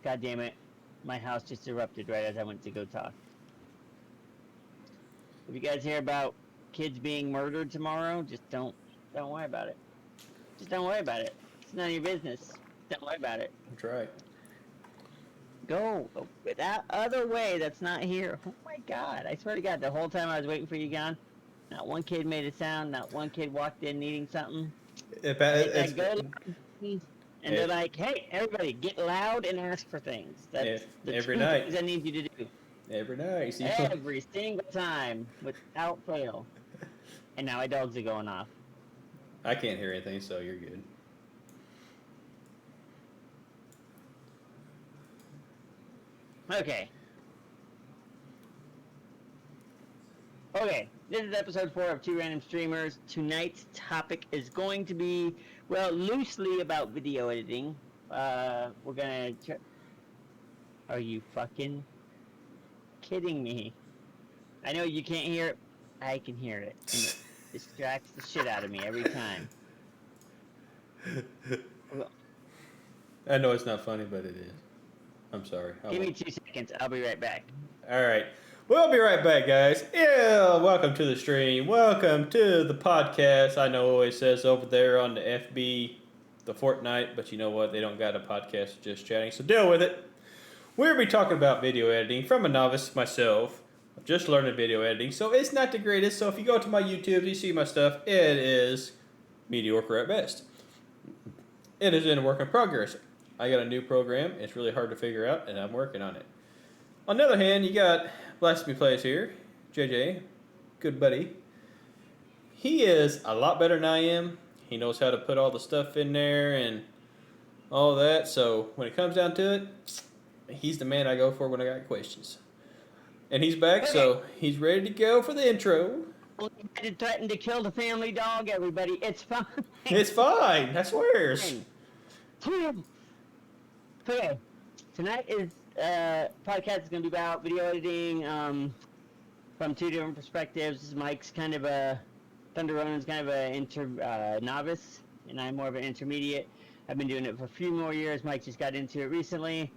God damn it. My house just erupted right as I went to go talk. If you guys hear about kids being murdered tomorrow, just don't worry about it. Just don't worry about it. It's none of your business. Don't worry about it. That's right. Go that other way that's not here. Oh my god. I swear to God, the whole time I was waiting for you, gone, not one kid made a sound, not one kid walked in needing something. I hit that go loud, and they're like, hey, everybody, get loud and ask for things. That's the every two night. things I need you to do. Every night. See, Every single time, without fail. And now my dogs are going off. I can't hear anything, so you're good. Okay. Okay, this is episode 4 of Two Random Streamers. Tonight's topic is going to be, well, loosely about video editing. We're gonna... Are you fucking kidding me? I know you can't hear it. I can hear it. And it distracts the shit out of me every time. I know it's not funny, but it is. I'm sorry. Give me 2 seconds. I'll be right back. All right. We'll be right back, guys. Yeah, welcome to the stream. Welcome to the podcast. I know it says over there on the FB, the Fortnite, but you know what? They don't got a podcast, just chatting, so deal with it. We'll be talking about video editing from a novice myself. I'm just learning video editing, so it's not the greatest. So if you go to my YouTube, you see my stuff, it is mediocre at best. It is in a work in progress. I got a new program. It's really hard to figure out, and I'm working on it. On the other hand, you got Blasphemy Plays here, JJ, good buddy. He is a lot better than I am. He knows how to put all the stuff in there and all that. So when it comes down to it, he's the man I go for when I got questions. And he's back, so he's ready to go for the intro. I threatened to kill the family dog, everybody. It's fine. It's fine. I swear. Okay, tonight is podcast is going to be about video editing from 2 different perspectives. Mike's kind of a Thunder Ronin's kind of a novice, and I'm more of an intermediate. I've been doing it for a few more years. Mike just got into it recently,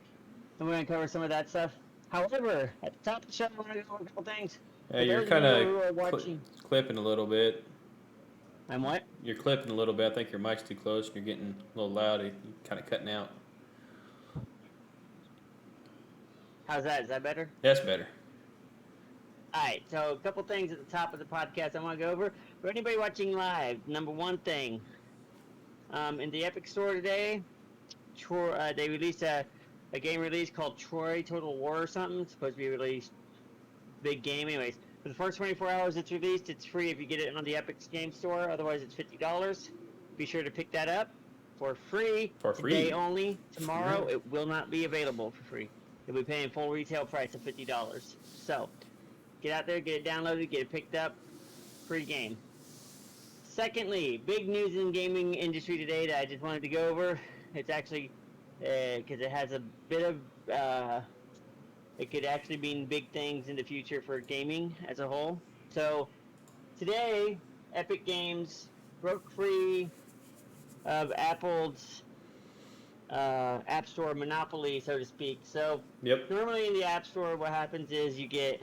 and we're going to cover some of that stuff. However, at the top of the show, I want to go over a couple things. Yeah, you're kind of clipping a little bit. I'm what? You're clipping a little bit. I think your mic's too close. You're getting a little loud. You're kind of cutting out. How's that? Is that better? That's better. Alright, so a couple things at the top of the podcast I want to go over. For anybody watching live, number one thing. In the Epic Store today, they released a game release called Troy Total War or something. It's supposed to be released. Big game. Anyways, for the first 24 hours it's released, it's free if you get it on the Epic Game Store. Otherwise, it's $50. Be sure to pick that up for free. Today only. Tomorrow, it will not be available for free. You'll be paying full retail price of $50. So, get out there, get it downloaded, get it picked up. Free game. Secondly, big news in gaming industry today that I just wanted to go over. It's actually, because it has a bit of, it could actually mean big things in the future for gaming as a whole. So, today, Epic Games broke free of Apple's App Store monopoly, so to speak. So normally in the App Store, what happens is you get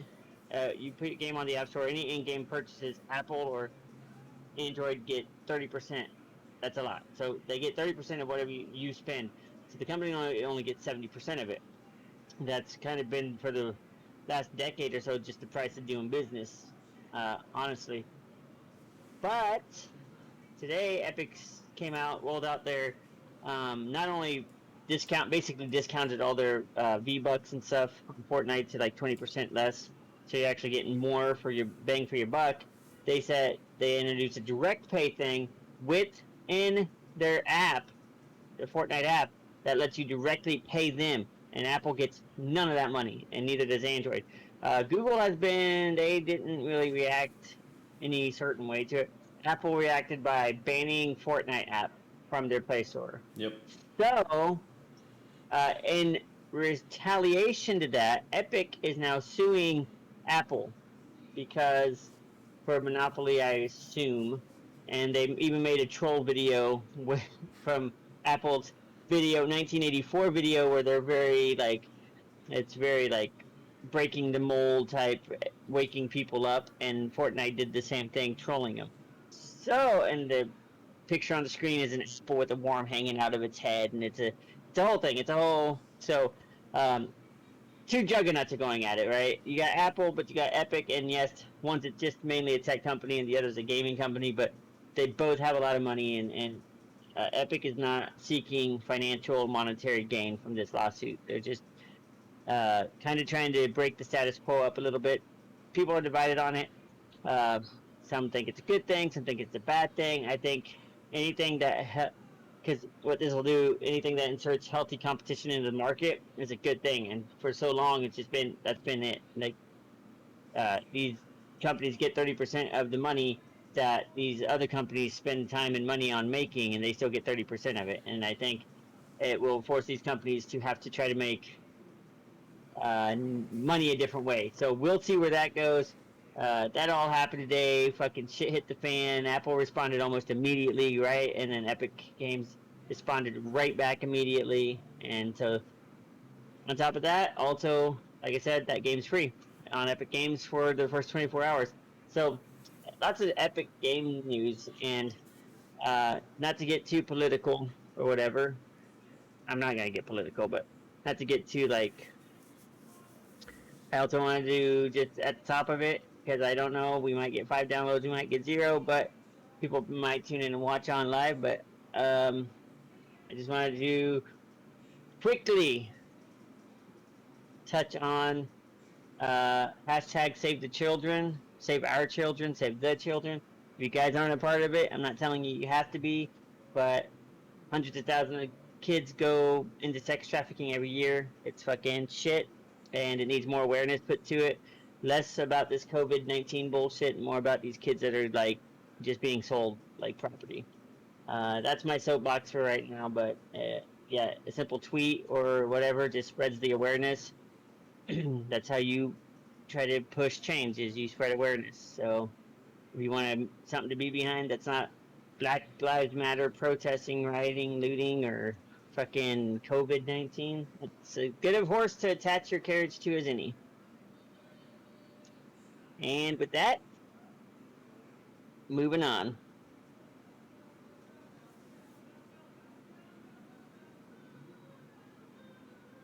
you put a game on the App Store, any in-game purchases, Apple or Android get 30%. That's a lot. So they get 30% of whatever you spend. So the company only gets 70% of it. That's kind of been for the last decade or so just the price of doing business, honestly. But today Epic came out, rolled out their not only basically discounted all their V-Bucks and stuff from Fortnite to like 20% less, so you're actually getting more for your bang for your buck. They said they introduced a direct pay thing within their app, the Fortnite app, that lets you directly pay them, and Apple gets none of that money, and neither does Android. Google they didn't really react any certain way to it. Apple reacted by banning Fortnite app from their Play Store. Yep. So, in retaliation to that, Epic is now suing Apple because for monopoly, I assume, and they even made a troll video from Apple's video, 1984 video, where they're very like, it's very like breaking the mold type, waking people up, and Fortnite did the same thing, trolling them. So, and the picture on the screen is an apple with a worm hanging out of its head, and it's a whole thing. It's a whole um, two juggernauts are going at it, right? You got Apple, but you got Epic, and yes, one's just mainly a tech company, and the other's a gaming company, but they both have a lot of money, and Epic is not seeking financial monetary gain from this lawsuit. They're just kind of trying to break the status quo up a little bit. People are divided on it. Some think it's a good thing, some think it's a bad thing. I think anything that, because what this will do, anything that inserts healthy competition into the market is a good thing. And for so long, it's just been, that's been it. Like, these companies get 30% of the money that these other companies spend time and money on making, and they still get 30% of it. And I think it will force these companies to have to try to make money a different way. So we'll see where that goes. That all happened today. Fucking shit hit the fan. Apple responded almost immediately, right? And then Epic Games responded right back immediately. And so, on top of that, also, like I said, that game's free on Epic Games for the first 24 hours. So, lots of Epic game news. And not to get too political or whatever. I'm not going to get political, but not to get too, like, I also want to do just at the top of it, because I don't know, we might get 5 downloads, we might get 0, but people might tune in and watch on live. But I just wanted to quickly touch on hashtag save the children, save our children, save the children. If you guys aren't a part of it, I'm not telling you have to be, but hundreds of thousands of kids go into sex trafficking every year. It's fucking shit, and it needs more awareness put to it. Less about this COVID-19 bullshit, and more about these kids that are like just being sold like property. That's my soapbox for right now, but yeah, a simple tweet or whatever just spreads the awareness. That's how you try to push change, is you spread awareness. So if you want something to be behind that's not Black Lives Matter protesting, rioting, looting, or fucking COVID-19, it's as good a horse to attach your carriage to as any. And with that, moving on.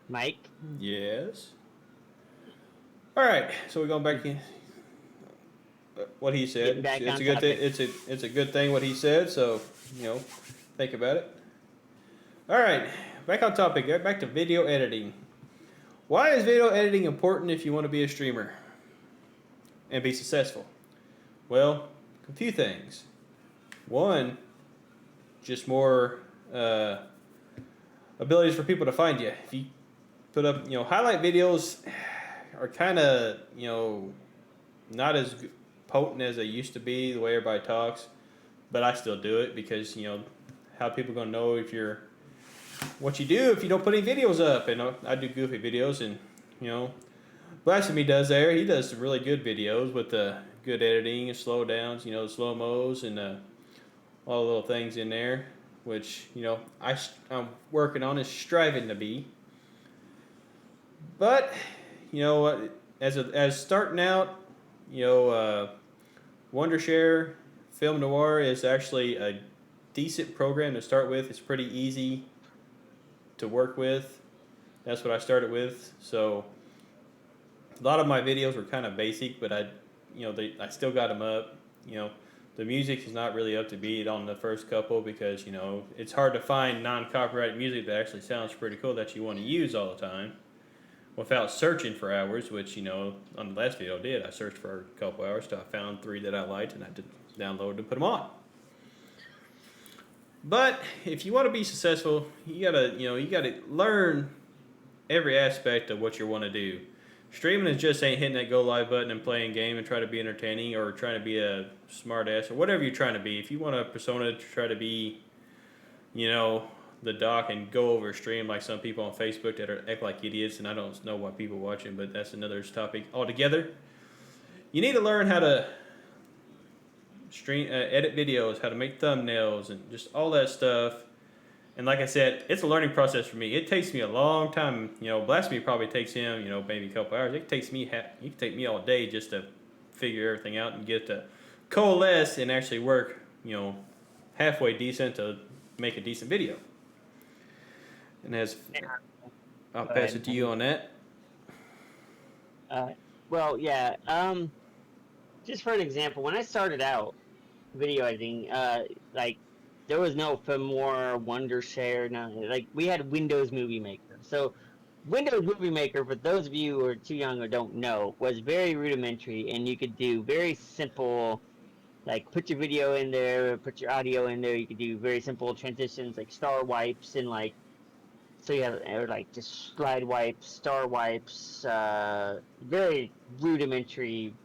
Mike? Yes. All right, so we're going back in. What he said. It's a good thing. It's a good thing what he said. So think about it. All right, back on topic. Back to video editing. Why is video editing important if you want to be a streamer and be successful? Well, a few things. One, just more abilities for people to find you. If you put up, highlight videos are kind of, not as potent as they used to be, the way everybody talks, but I still do it because, how people going to know if you're, what you do if you don't put any videos up. And I do goofy videos, and, Blasphemy does there. He does some really good videos with the good editing and slow downs, the slow-mos and all the little things in there, which, I'm working on and striving to be. But, as starting out, Wondershare Film Noir is actually a decent program to start with. It's pretty easy to work with. That's what I started with. So a lot of my videos were kind of basic, but I still got them up. The music is not really up to beat on the first couple because, it's hard to find non-copyrighted music that actually sounds pretty cool that you want to use all the time without searching for hours, which, on the last video I did. I searched for a couple hours till I found 3 that I liked, and I did download and put them on. But if you want to be successful, you gotta learn every aspect of what you want to do. Streaming is just ain't hitting that go live button and playing game and try to be entertaining or trying to be a smart ass or whatever you're trying to be. If you want a persona to try to be, the doc and go over stream like some people on Facebook that act like idiots, and I don't know why people watching, but that's another topic altogether. You need to learn how to stream, edit videos, how to make thumbnails, and just all that stuff. And like I said, it's a learning process for me. It takes me a long time. You know, Blasphemy probably takes him, you know, maybe a couple hours. It takes me, it can take me all day just to figure everything out and get to coalesce and actually work, you know, halfway decent to make a decent video. And as I'll Go pass ahead. it to you on that. Well, yeah. Just for an example, when I started out video editing, like there was no Filmora, Wondershare, no, like we had Windows Movie Maker. So Windows Movie Maker, for those of you who are too young or don't know, was very rudimentary, and you could do very simple, like put your video in there, put your audio in there. You could do very simple transitions, like star wipes, and like so you have or like just slide wipes, star wipes, very rudimentary,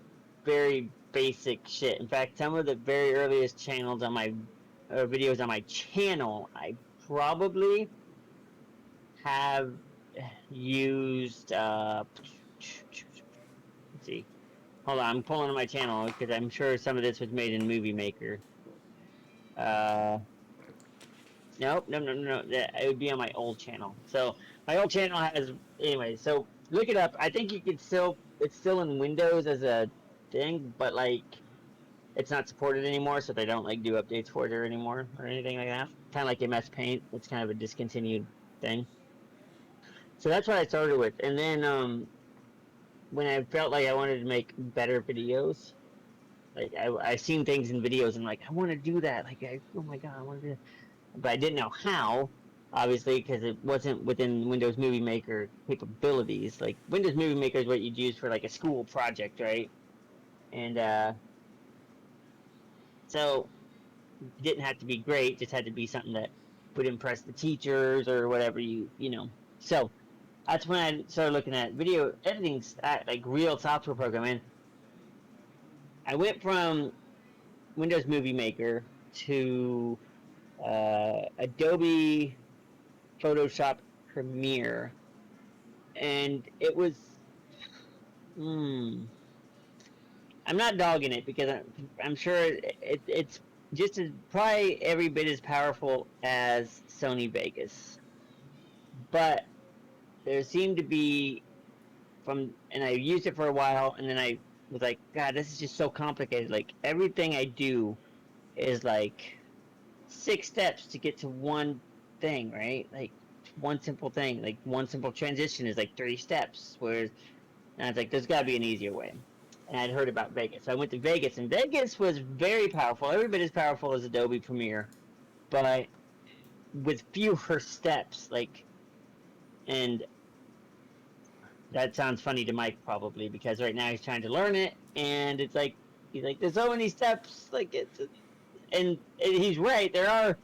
very basic shit. In fact, some of the very earliest channels on my videos on my channel, I probably have used. Let's see. Hold on, I'm pulling on my channel because I'm sure some of this was made in Movie Maker. Nope, no. That it would be on my old channel. So my old channel has anyway. So look it up. I think you can still. It's still in Windows as a thing, but like it's not supported anymore, so they don't like do updates for it anymore or anything like that. Kind of like MS Paint. It's kind of a discontinued thing. So that's what I started with, and then when I felt like I wanted to make better videos, like I seen things in videos and like I want to do that. Like oh my god, I want to do that. But I didn't know how, obviously, because it wasn't within Windows Movie Maker capabilities. Like Windows Movie Maker is what you'd use for like a school project, right? And so it didn't have to be great; just had to be something that would impress the teachers or whatever you know. So that's when I started looking at video editing, like real software programming. I went from Windows Movie Maker to Adobe Photoshop Premiere, and it was. I'm not dogging it because I'm sure it's just as probably every bit as powerful as Sony Vegas, but there seemed to be and I used it for a while, and then I was like, God, this is just so complicated. Like everything I do is like 6 steps to get to one thing, right? Like one simple thing, like one simple transition is like 3 steps. Whereas, and I was like, there's got to be an easier way. And I'd heard about Vegas. So I went to Vegas, and Vegas was very powerful. Every bit as powerful as Adobe Premiere, but with fewer steps. Like, and that sounds funny to Mike probably because right now he's trying to learn it, and it's like he's like, there's so many steps. Like and he's right. There are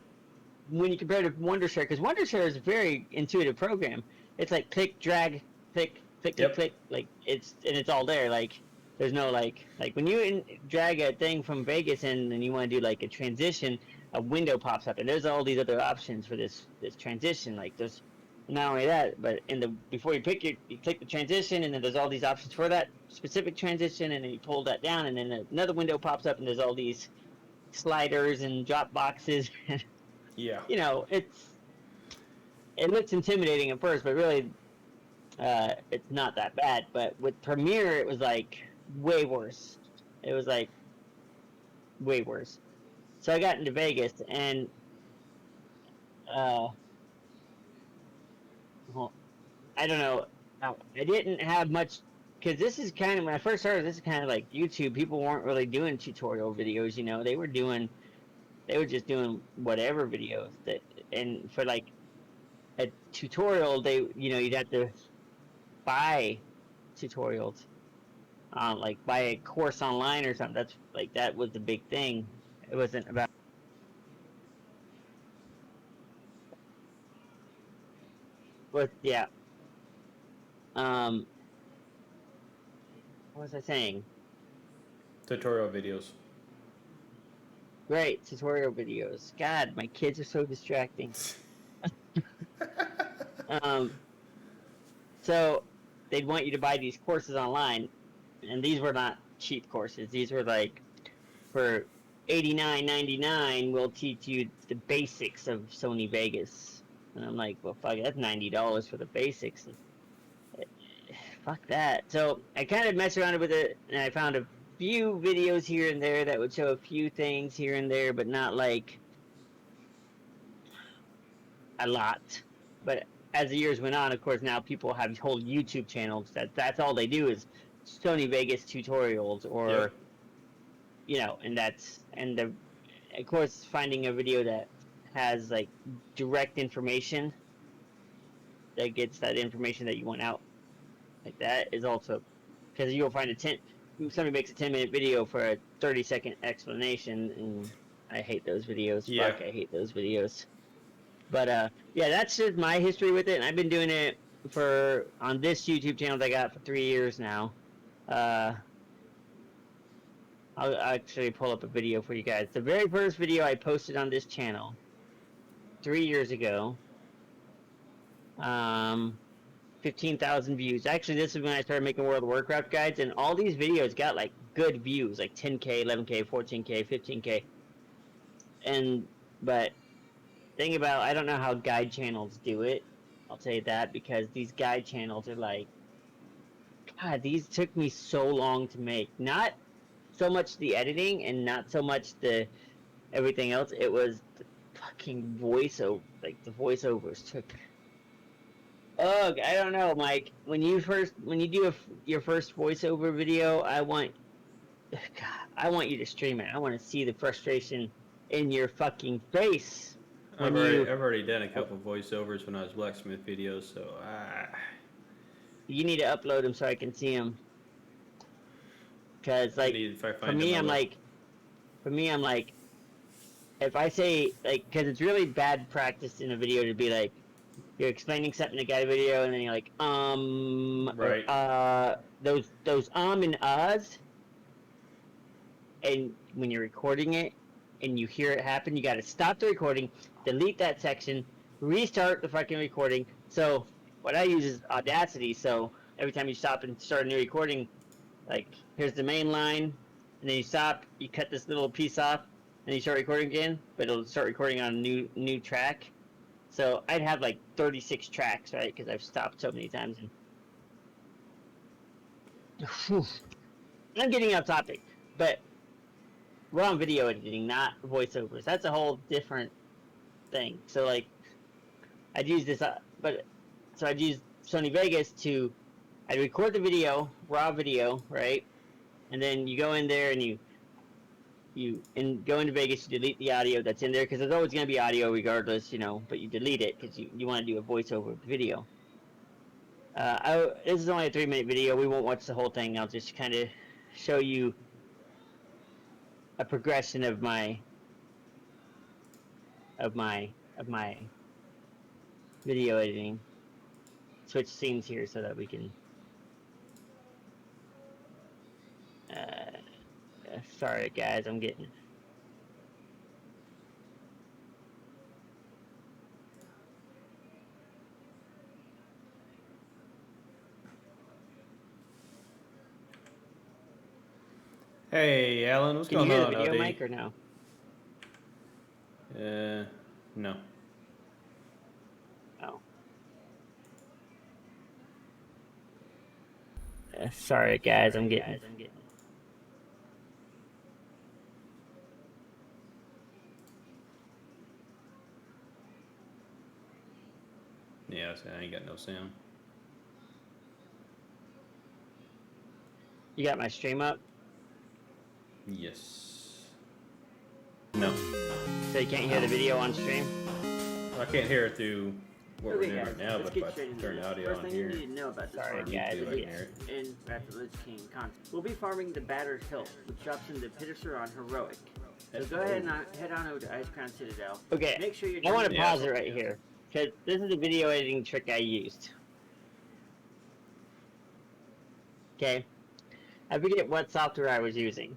when you compare to Wondershare, because Wondershare is a very intuitive program. It's like click, drag, click, click, click, Yep. click. Like it's all there. Like there's no like when you drag a thing from Vegas and you want to do like a transition, a window pops up and there's all these other options for this transition. Like there's not only that, but before you pick you click the transition and then there's all these options for that specific transition and then you pull that down and then another window pops up and there's all these sliders and drop boxes. Yeah. You know, it looks intimidating at first, but really, it's not that bad. But with Premiere, it was like way worse. It was like way worse. So I got into Vegas, and well, I don't know. I didn't have much because this is kind of when I first started. This is kind of like YouTube. People weren't really doing tutorial videos. You know, they were just doing whatever videos that, and for like a tutorial, you'd have to buy tutorials, like buy a course online or something. That's like that was the big thing. It wasn't about. But yeah, um, what was I saying? Tutorial videos. Great tutorial videos. God, my kids are so distracting. Um, so they'd want you to buy these courses online, and these were not cheap courses. These were like for $89.99. We'll teach you the basics of Sony Vegas. And I'm like, well, fuck, that's $90 for the basics. Fuck that. So I kind of messed around with it, and I found a few videos here and there that would show a few things here and there, but not like a lot. But as the years went on, of course, now people have whole YouTube channels that's all they do is Sony Vegas tutorials, or Yep. and of course finding a video that has like direct information that gets that information that you want out like that is also, because you'll find somebody makes a 10-minute video for a 30-second explanation, and I hate those videos. Yeah. Fuck, I hate those videos. But yeah, that's just my history with it, and I've been doing it on this YouTube channel that I got for 3 years now. I'll actually pull up a video for you guys. The very first video I posted on this channel 3 years ago, 15,000 views. Actually, this is when I started making World of Warcraft guides, and all these videos got like good views, like 10K, 11K, 14K, 15K. But thing about, I don't know how guide channels do it. I'll tell you that, because these guide channels are like, God, these took me so long to make. Not so much the editing and not so much the everything else. It was the fucking voiceover. Like the voiceovers took. Ugh, I don't know, Mike. When you do your first voiceover video, I want you to stream it. I want to see the frustration in your fucking face. I've already done a couple voiceovers when I was blacksmith videos, so you need to upload them so I can see them. Cause like for me, I'm like, if I say like, cause it's really bad practice in a video to be like, you're explaining something in a guide video, and then you're like, right. Those and uhs, and when you're recording it and you hear it happen, you got to stop the recording, delete that section, restart the fucking recording. So what I use is Audacity. So every time you stop and start a new recording, like here's the main line, and then you stop, you cut this little piece off, and you start recording again, but it'll start recording on a new track. So I'd have like 36 tracks, right? Because I've stopped so many times. And I'm getting off topic, but we're on video editing, not voiceovers. That's a whole different thing. So like, I'd use this, so I'd use Sony Vegas I'd record the video, raw video, right? And then you go in there and you go into Vegas, you delete the audio that's in there, because there's always going to be audio regardless, but you delete it because you want to do a voiceover of the video. This is only a 3-minute video. We won't watch the whole thing. I'll just kind of show you a progression of my video editing. Switch scenes here so that we can. Sorry guys, I'm getting. Hey, Alan, what's going on? Can you hear the video, Mike, or no? No. Oh. Sorry, guys, I'm getting. Yeah, I ain't got no sound. You got my stream up? Yes. No. So you can't hear the video on stream? I can't hear it through what we're doing guys, right now, let's but get if I straight into turn the this. audio First on thing you here. need to know about this Sorry, farm guys, is I can it's hear it. in Wrath of the Lich King content. We'll be farming the Battered Hill, which drops into Pittisar on Heroic. So go ahead and head on over to Icecrown Citadel. Okay, make sure you're. I want to pause it right here, because this is a video editing trick I used. Okay, I forget what software I was using,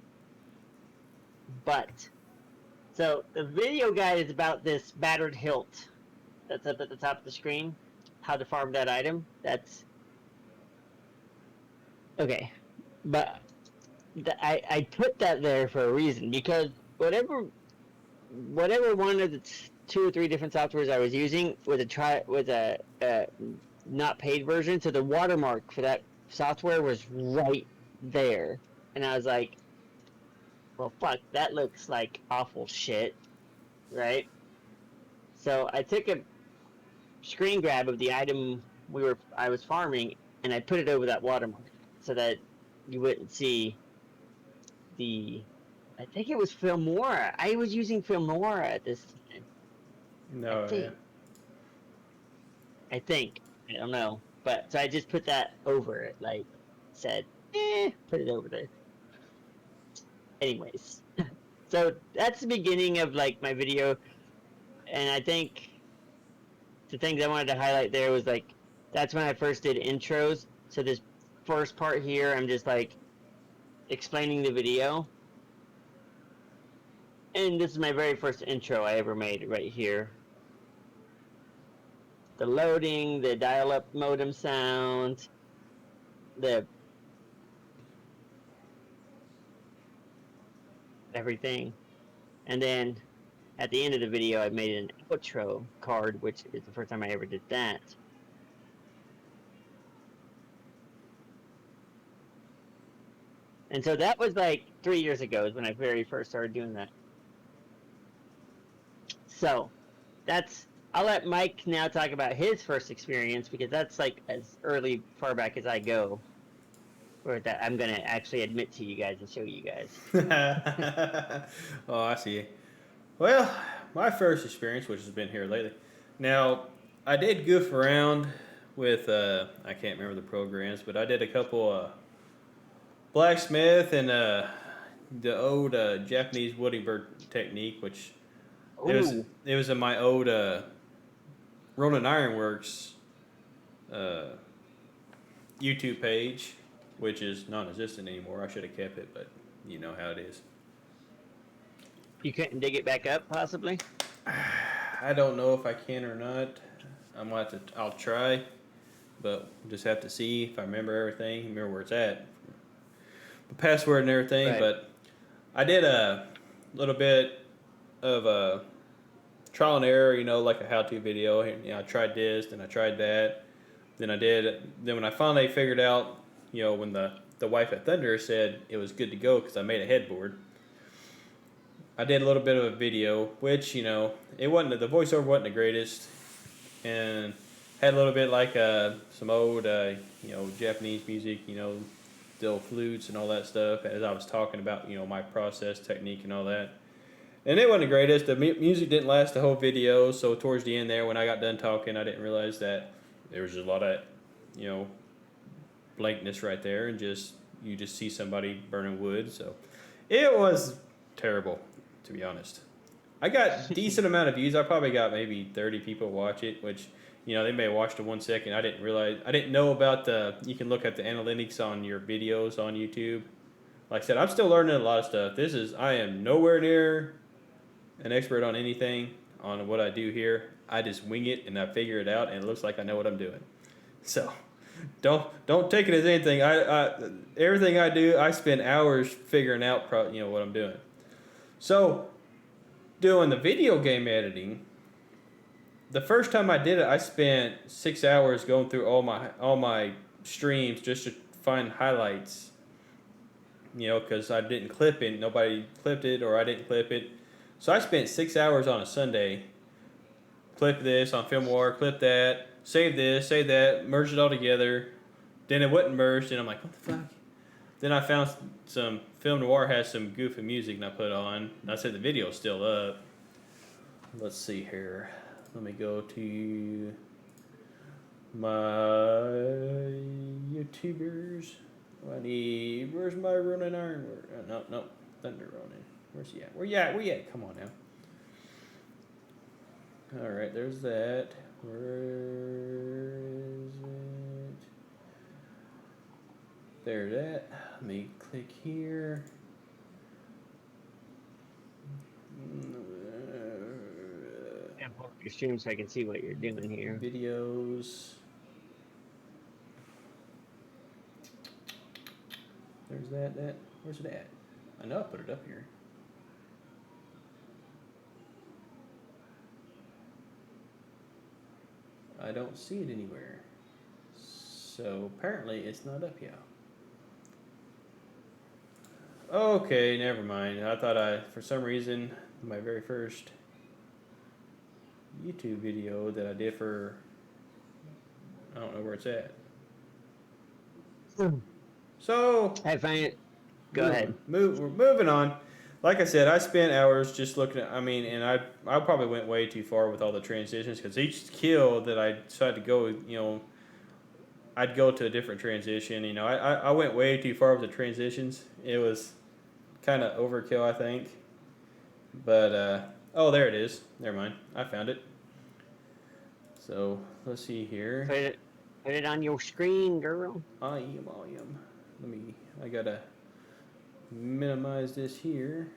but so the video guide is about this battered hilt that's up at the top of the screen. How to farm that item. That's okay, but I put that there for a reason, because whatever one of the 2 or 3 different softwares I was using with a not paid version, so the watermark for that software was right there, and I was like, well, fuck, that looks like awful shit, right? So I took a screen grab of the item I was farming, and I put it over that watermark so that you wouldn't see the. I think it was Filmora. I was using Filmora at this time. I No, yeah. think. I think. I don't know. But so I just put that over it, like said, put it over there. Anyways. So that's the beginning of like my video, and I think the things I wanted to highlight there was like that's when I first did intros. So this first part here, I'm just like explaining the video. And this is my very first intro I ever made right here. The loading, the dial-up modem sound, the everything. And then at the end of the video, I made an outro card, which is the first time I ever did that. And so that was like 3 years ago is when I very first started doing that. So that's, I'll let Mike now talk about his first experience because that's like as far back as I go. Or that I'm going to actually admit to you guys and show you guys. Oh, I see. Well, my first experience, which has been here lately. Now, I did goof around with, I can't remember the programs, but I did a couple blacksmith and the old Japanese wooding bird technique, which it was in my old Ronin Ironworks YouTube page, which is non-existent anymore. I should have kept it, but you know how it is. You couldn't dig it back up, possibly? I don't know if I can or not. I'll try, but we'll just have to see if I remember everything, remember where it's at, the password and everything. Right. But I did a little bit of a trial and error, like a how-to video. I tried this, then I tried that, then when I finally figured out, when the wife at Thunder said it was good to go because I made a headboard. I did a little bit of a video, which, it wasn't, the voiceover wasn't the greatest, and had a little bit like some old, Japanese music, the old flutes and all that stuff, as I was talking about, my process technique and all that. And it wasn't the greatest. The music didn't last the whole video, so towards the end there, when I got done talking, I didn't realize that there was a lot of, blankness right there, and you just see somebody burning wood, so it was terrible, to be honest. I got decent amount of views. I probably got maybe 30 people watch it, which, they may have watched it 1 second. I didn't know about you can look at the analytics on your videos on YouTube. Like I said, I'm still learning a lot of stuff. I am nowhere near an expert on anything on what I do here. I just wing it and I figure it out, and it looks like I know what I'm doing. So don't take it as anything. Everything I do, I spend hours figuring out what I'm doing. So doing the video game editing, the first time I did it, I spent 6 hours going through all my streams just to find highlights. Because I didn't clip it, nobody clipped it, or I didn't clip it. So I spent 6 hours on a Sunday. Clip this on Filmora, clip that, save this, save that, merge it all together. Then it wasn't merged, and I'm like, what the fuck? Then I found some Film Noir has some goofy music, and I put on. And I said the video's still up. Let's see here. Let me go to my YouTubers. Where's my Ronin Ironwork? No, Thunder Ronin. Where's he at? Where you at? Come on now. Alright, there's that. Where is it? There's that. Let me click here. And pull up your stream so I can see what you're doing here. Videos. There's that. Where's it at? I know I put it up here. I don't see it anywhere. So apparently it's not up yet. Okay, never mind. I thought for some reason, my very first YouTube video that I did for, I don't know where it's at. So I find it. Go ahead. We're moving on. Like I said, I spent hours just looking at. And I probably went way too far with all the transitions because each kill that I decided to go, I'd go to a different transition. I went way too far with the transitions. It was kind of overkill, I think. But oh, there it is. Never mind. I found it. So let's see here. Put it on your screen, girl. I am. I gotta minimize this here.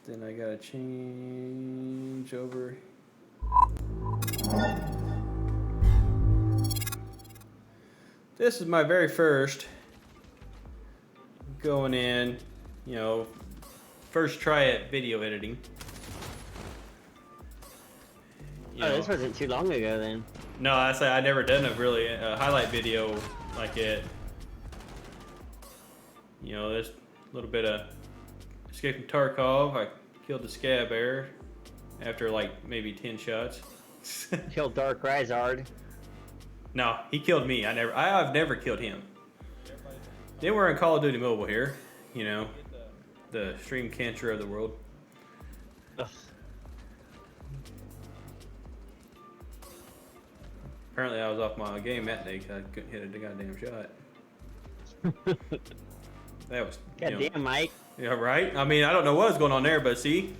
Then I gotta change over. This is my very first going in, first try at video editing. This wasn't too long ago then. No, I never done a highlight video like it. There's a little bit of Escape from Tarkov. I killed the Scab Bear after like maybe 10 shots. Killed Dark Rizard. No, he killed me. I've never killed him. Then we're in Call of Duty Mobile here, the stream cancer of the world. Ugh. Apparently I was off my game that day because I couldn't hit a goddamn shot. That was... Goddamn, Mike. Yeah, right? I don't know what was going on there, but see,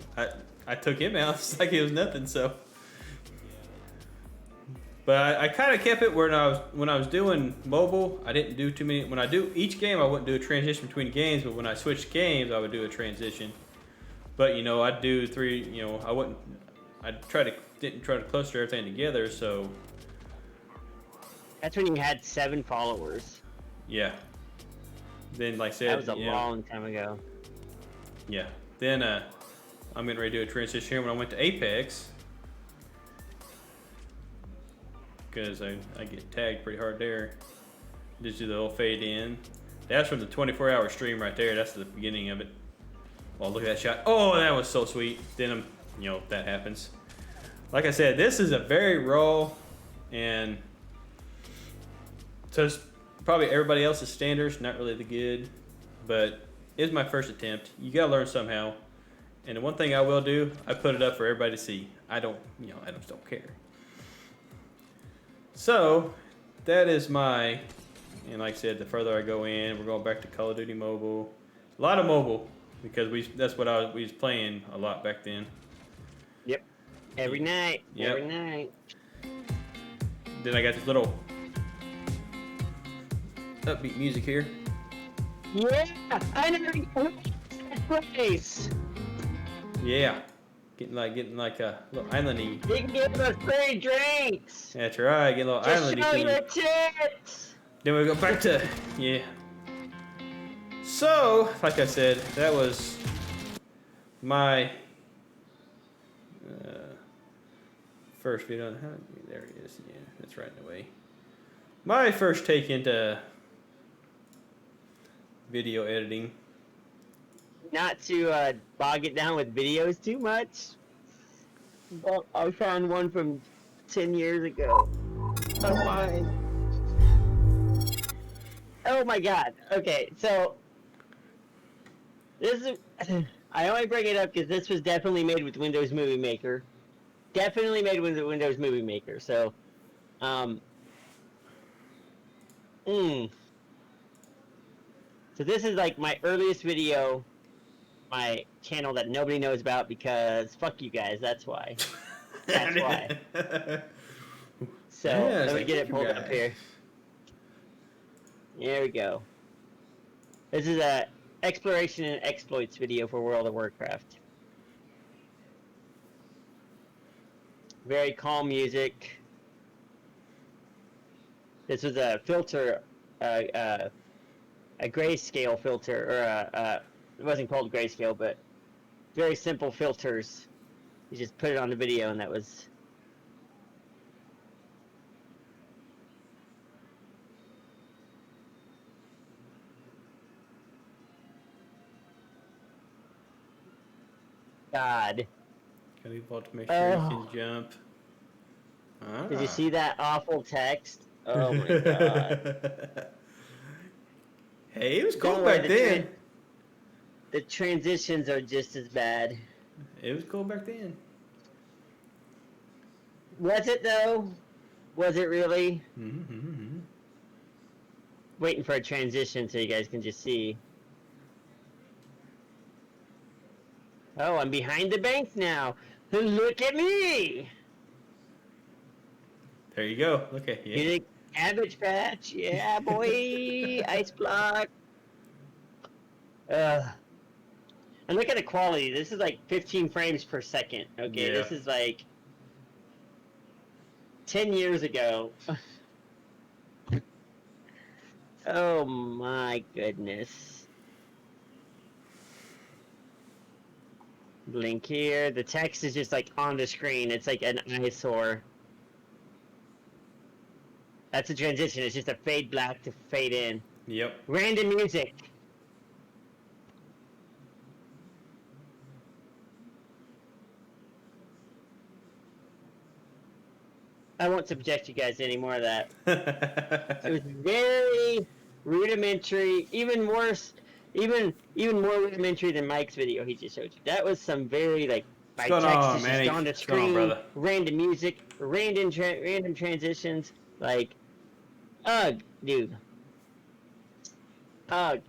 I took him out. It's like it was nothing, so... But I kind of kept it when I was doing mobile. I didn't do too many. When I do each game, I wouldn't do a transition between games. But when I switched games, I would do a transition. But I'd do three. I wouldn't. Didn't try to cluster everything together. So that's when you had 7 followers. Yeah. Then, like I said, that was a long time ago. Yeah. Then I'm getting ready to do a transition here when I went to Apex. Because I get tagged pretty hard there. Just do the little fade in. That's from the 24-hour stream right there. That's the beginning of it. Well, look at that shot. Oh, that was so sweet. Then, that happens. Like I said, this is a very raw and so it's probably everybody else's standards, not really the good, but it's my first attempt. You gotta learn somehow. And the one thing I will do, I put it up for everybody to see. I just don't care. So, that is and like I said, the further I go in, we're going back to Call of Duty Mobile. A lot of mobile, because that's what we was playing a lot back then. Yep. Every night. Yep. Every night. Then I got this little upbeat music here. Yeah, I never that place. Yeah. Getting like a little island-y. You can give us free drinks. That's right, get a little Just island-y show thing. your tits. Then we go back to, yeah. So, like I said, that was my first video. There it is, yeah, that's right in the way. My first take into video editing. Not to bog it down with videos too much, but I found one from 10 years ago. Oh my. Oh my god. Okay, so this is I only bring it up because this was definitely made with Windows Movie Maker. Definitely made with the Windows Movie Maker. So So this is like my earliest video, my channel that nobody knows about because fuck you guys, that's why. That's why. So, Yes, let me I get it you pulled up guys. here. There we go. This is a exploration and exploits video for World of Warcraft. Very calm music. This was a filter, a grayscale filter, or it wasn't called grayscale, but very simple filters. You just put it on the video, and that was. God. Gotta evolve to make sure you Oh. can jump. Did you see that awful text? Oh my god. Hey, it was cool Don't worry, back then. The transitions are just as bad. It was cool back then. Was it though? Was it really? Mm-hmm. Waiting for a transition so you guys can just see. Oh, I'm behind the bank now. Look at me! There you go. Look at you. You Cabbage Patch, yeah, boy. Ice block. And look at the quality. This is like 15 frames per second. Okay, Yeah. this is like 10 years ago. Oh my goodness. Blink here. The text is just like on the screen. It's like an eyesore. That's a transition. It's just a fade black to fade in. Yep. Random music. I won't subject you guys to any more of that. It was very rudimentary, even worse, even more rudimentary than Mike's video he just showed you. That was some very like by What's going text on, is Manny? just on the What's going on, screen, brother? random music, random transitions, like, ugh, dude, ugh.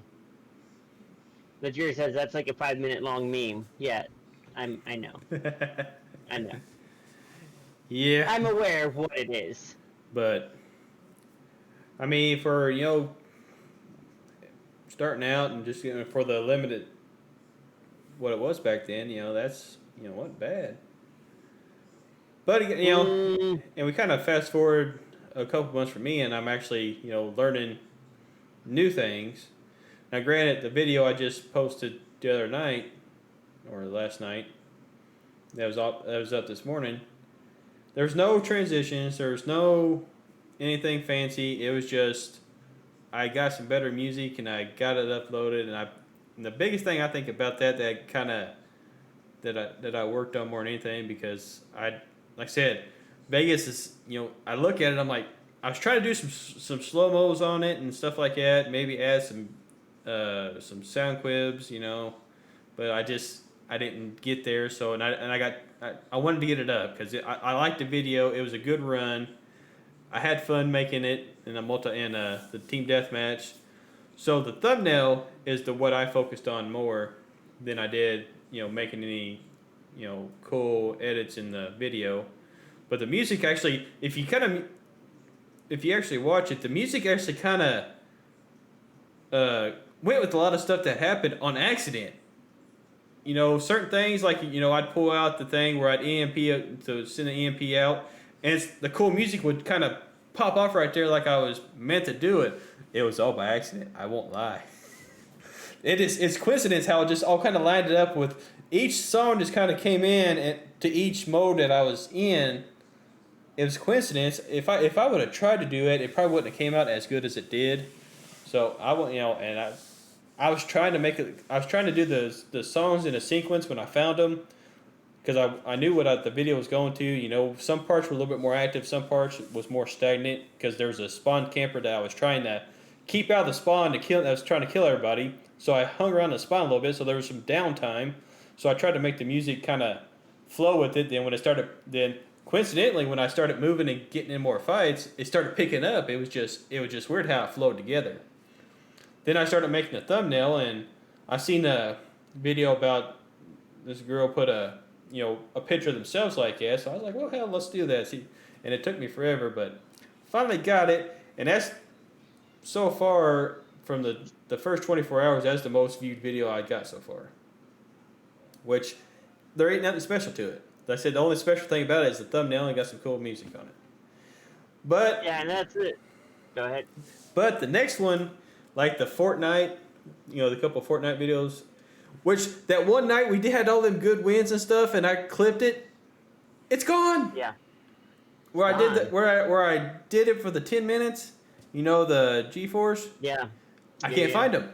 The jury says that's like a 5-minute long meme. Yeah, I know, I know. Yeah. I'm aware of what it is. But I mean, for starting out and just for the limited what it was back then, that's wasn't bad. But and we kind of fast forward a couple months for me, and I'm actually learning new things. Now, granted, the video I just posted the other night or last night that was up this morning. There's no transitions. There's no anything fancy. It was just I got some better music and I got it uploaded. And the biggest thing I think about that I worked on more than anything, because like I said, Vegas is I look at it, I'm like, I was trying to do some slow mos on it and stuff like that. Maybe add some sound quibs, but I didn't get there. So I wanted to get it up because I liked the video. It was a good run. I had fun making it in the team deathmatch. So the thumbnail is what I focused on more than I did making any cool edits in the video. But the music actually, if you actually watch it, the music actually kind of went with a lot of stuff that happened on accident. Certain things like I'd pull out the thing where I'd EMP to send an EMP out, and the cool music would kind of pop off right there like I was meant to do it. It was all by accident. I won't lie. It's coincidence how it just all kind of lined it up with each song just kind of came in to each mode that I was in. It was coincidence. If I would have tried to do it, it probably wouldn't have came out as good as it did. So I went, and I was trying to make it. I was trying to do the songs in a sequence when I found them, because I knew what the video was going to. Some parts were a little bit more active, some parts was more stagnant, because there was a spawn camper that I was trying to keep out of the spawn that was trying to kill everybody. So I hung around the spawn a little bit, so there was some downtime. So I tried to make the music kind of flow with it. Then coincidentally, when I started moving and getting in more fights, it started picking up. It was just weird how it flowed together. Then I started making a thumbnail, and I seen a video about this girl put a picture of themselves like that. So I was like, well, hell, let's do that. And it took me forever, but finally got it. And that's so far from the first 24 hours, that's the most viewed video I got so far. Which there ain't nothing special to it. Like I said, the only special thing about it is the thumbnail and got some cool music on it. But yeah, and that's it. Go ahead. But the next one, like the Fortnite, the couple Fortnite videos, Which that one night we did had all them good wins and stuff, and I clipped it. It's gone. Yeah. Where I did Gone. that, where I did it for the 10 minutes. You know the GeForce. Yeah. I can't find them.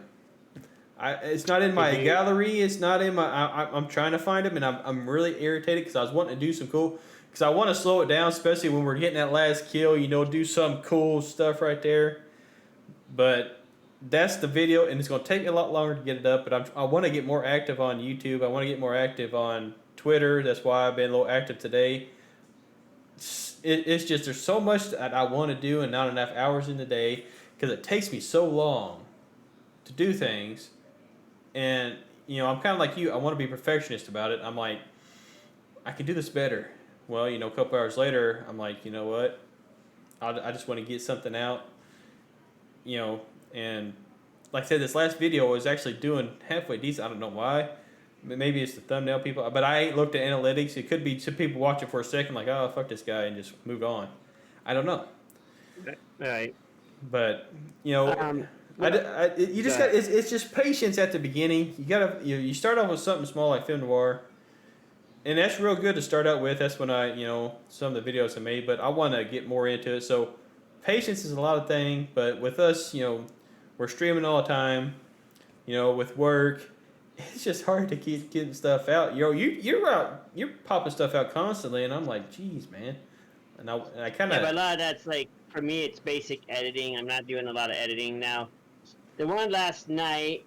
It's not in my gallery. It's not in my. I'm trying to find them, and I'm really irritated because I was wanting to do some cool. Because I want to slow it down, especially when we're getting that last kill. You know, do some cool stuff right there. But that's the video, and it's going to take me a lot longer to get it up. But I want to get more active on YouTube. I want to get more active on Twitter. That's why I've been a little active today. It's just there's so much that I want to do and not enough hours in the day because it takes me so long to do things. And, you know, I'm kind of like you. I want to be perfectionist about it. I'm like, I can do this better. Well, you know, a couple hours later, I'm like, you know what? I just want to get something out, you know. And like I said, this last video was actually doing halfway decent. I don't know why. Maybe it's the thumbnail people. But I ain't looked at analytics. It could be some people watch it for a second like, oh, fuck this guy, and just move on. I don't know. Right. But, you know... you just got. It's just patience at the beginning. You start off with something small like Film Noir, and that's real good to start out with. That's when some of the videos I made, but I want to get more into it. So patience is a lot of things, but with us, you know, we're streaming all the time. You know, with work, it's just hard to keep getting stuff out. You're popping stuff out constantly, and I'm like, geez, man. And I kind of. Yeah, but a lot of that's like for me, it's basic editing. I'm not doing a lot of editing now. The one last night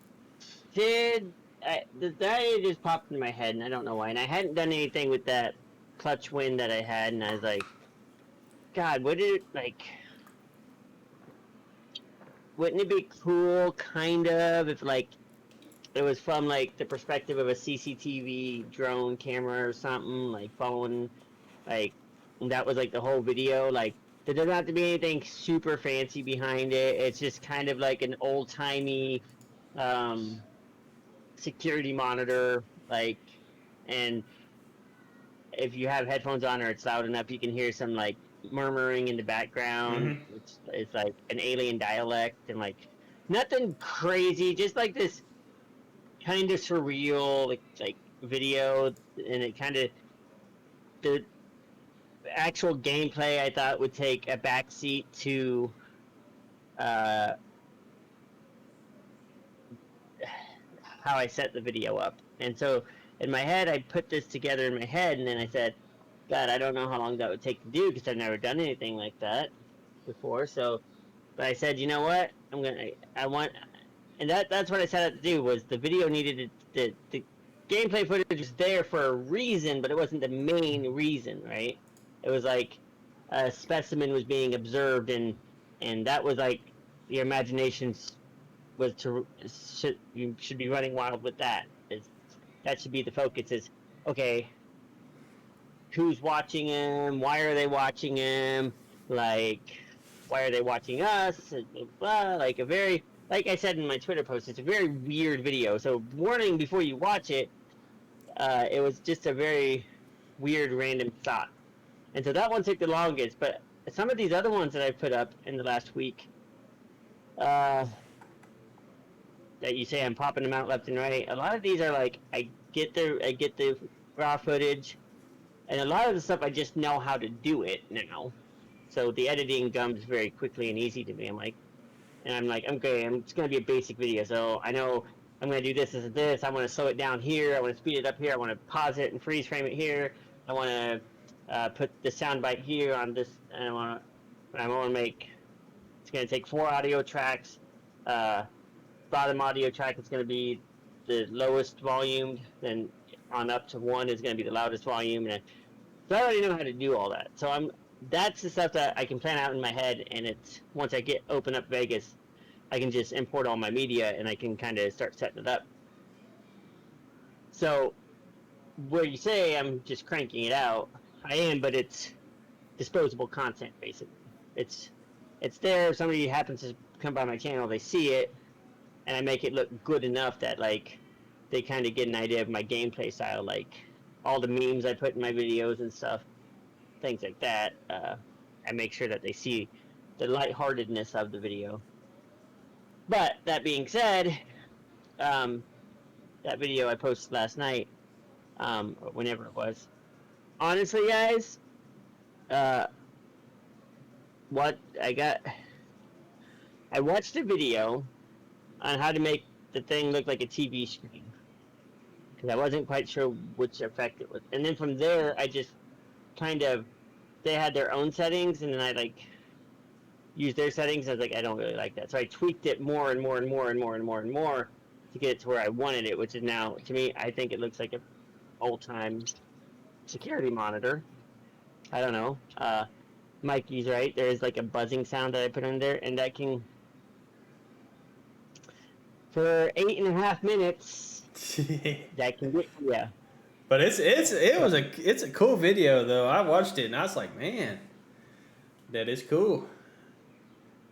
the idea just popped in my head, and I don't know why. And I hadn't done anything with that clutch win that I had, and I was like, God, wouldn't it be cool, kind of, if like it was from like the perspective of a CCTV drone camera or something, like following, like that was like the whole video, like. There doesn't have to be anything super fancy behind it. It's just kind of like an old-timey security monitor, like, and if you have headphones on or it's loud enough, you can hear some like murmuring in the background. Mm-hmm. It's like an alien dialect and like nothing crazy, just like this kind of surreal like video, and it kind of the actual gameplay I thought would take a backseat to how I set the video up. And so in my head, I put this together in my head, and then I said, God, I don't know how long that would take to do because I've never done anything like that before. So, but I said, you know what? And that's what I set out to do. Was the video needed the gameplay footage was there for a reason, but it wasn't the main reason, right? It was like a specimen was being observed, and that was like your imagination was you should be running wild with that. That should be the focus. Is okay. Who's watching him? Why are they watching him? Like, why are they watching us? Blah, like like I said in my Twitter post, it's a very weird video. So warning before you watch it. It was just a very weird, random thought. And so that one took the longest, but some of these other ones that I put up in the last week, that you say I'm popping them out left and right, a lot of these are like, I get the raw footage, and a lot of the stuff I just know how to do it now. So the editing comes very quickly and easy to me. I'm like, okay, it's going to be a basic video, so I know I'm going to do this, I want to slow it down here, I want to speed it up here, I want to pause it and freeze frame it here, I want to put the soundbite here on this, and I want to make, it's going to take 4 audio tracks, bottom audio track is going to be the lowest volume, then on up to 1 is going to be the loudest volume, and so I already know how to do all that. So that's the stuff that I can plan out in my head, and it's, once I open up Vegas, I can just import all my media, and I can kind of start setting it up. So, where you say I'm just cranking it out, I am, but it's disposable content, basically. It's there. If somebody happens to come by my channel, they see it, and I make it look good enough that, like, they kind of get an idea of my gameplay style, like, all the memes I put in my videos and stuff, things like that. I make sure that they see the lightheartedness of the video. But, that being said, that video I posted last night, or whenever it was. Honestly, guys, what I watched a video on how to make the thing look like a TV screen because I wasn't quite sure which effect it was, and then from there I just kind of they had their own settings, and then I like used their settings. I was like, I don't really like that, so I tweaked it more and more and more and more and more and more to get it to where I wanted it, which is now to me I think it looks like an old time security monitor. I don't know. Mikey's right. There is like a buzzing sound that I put in there, and that can for 8.5 minutes. That can get yeah. But it's a cool video though. I watched it and I was like, man, that is cool.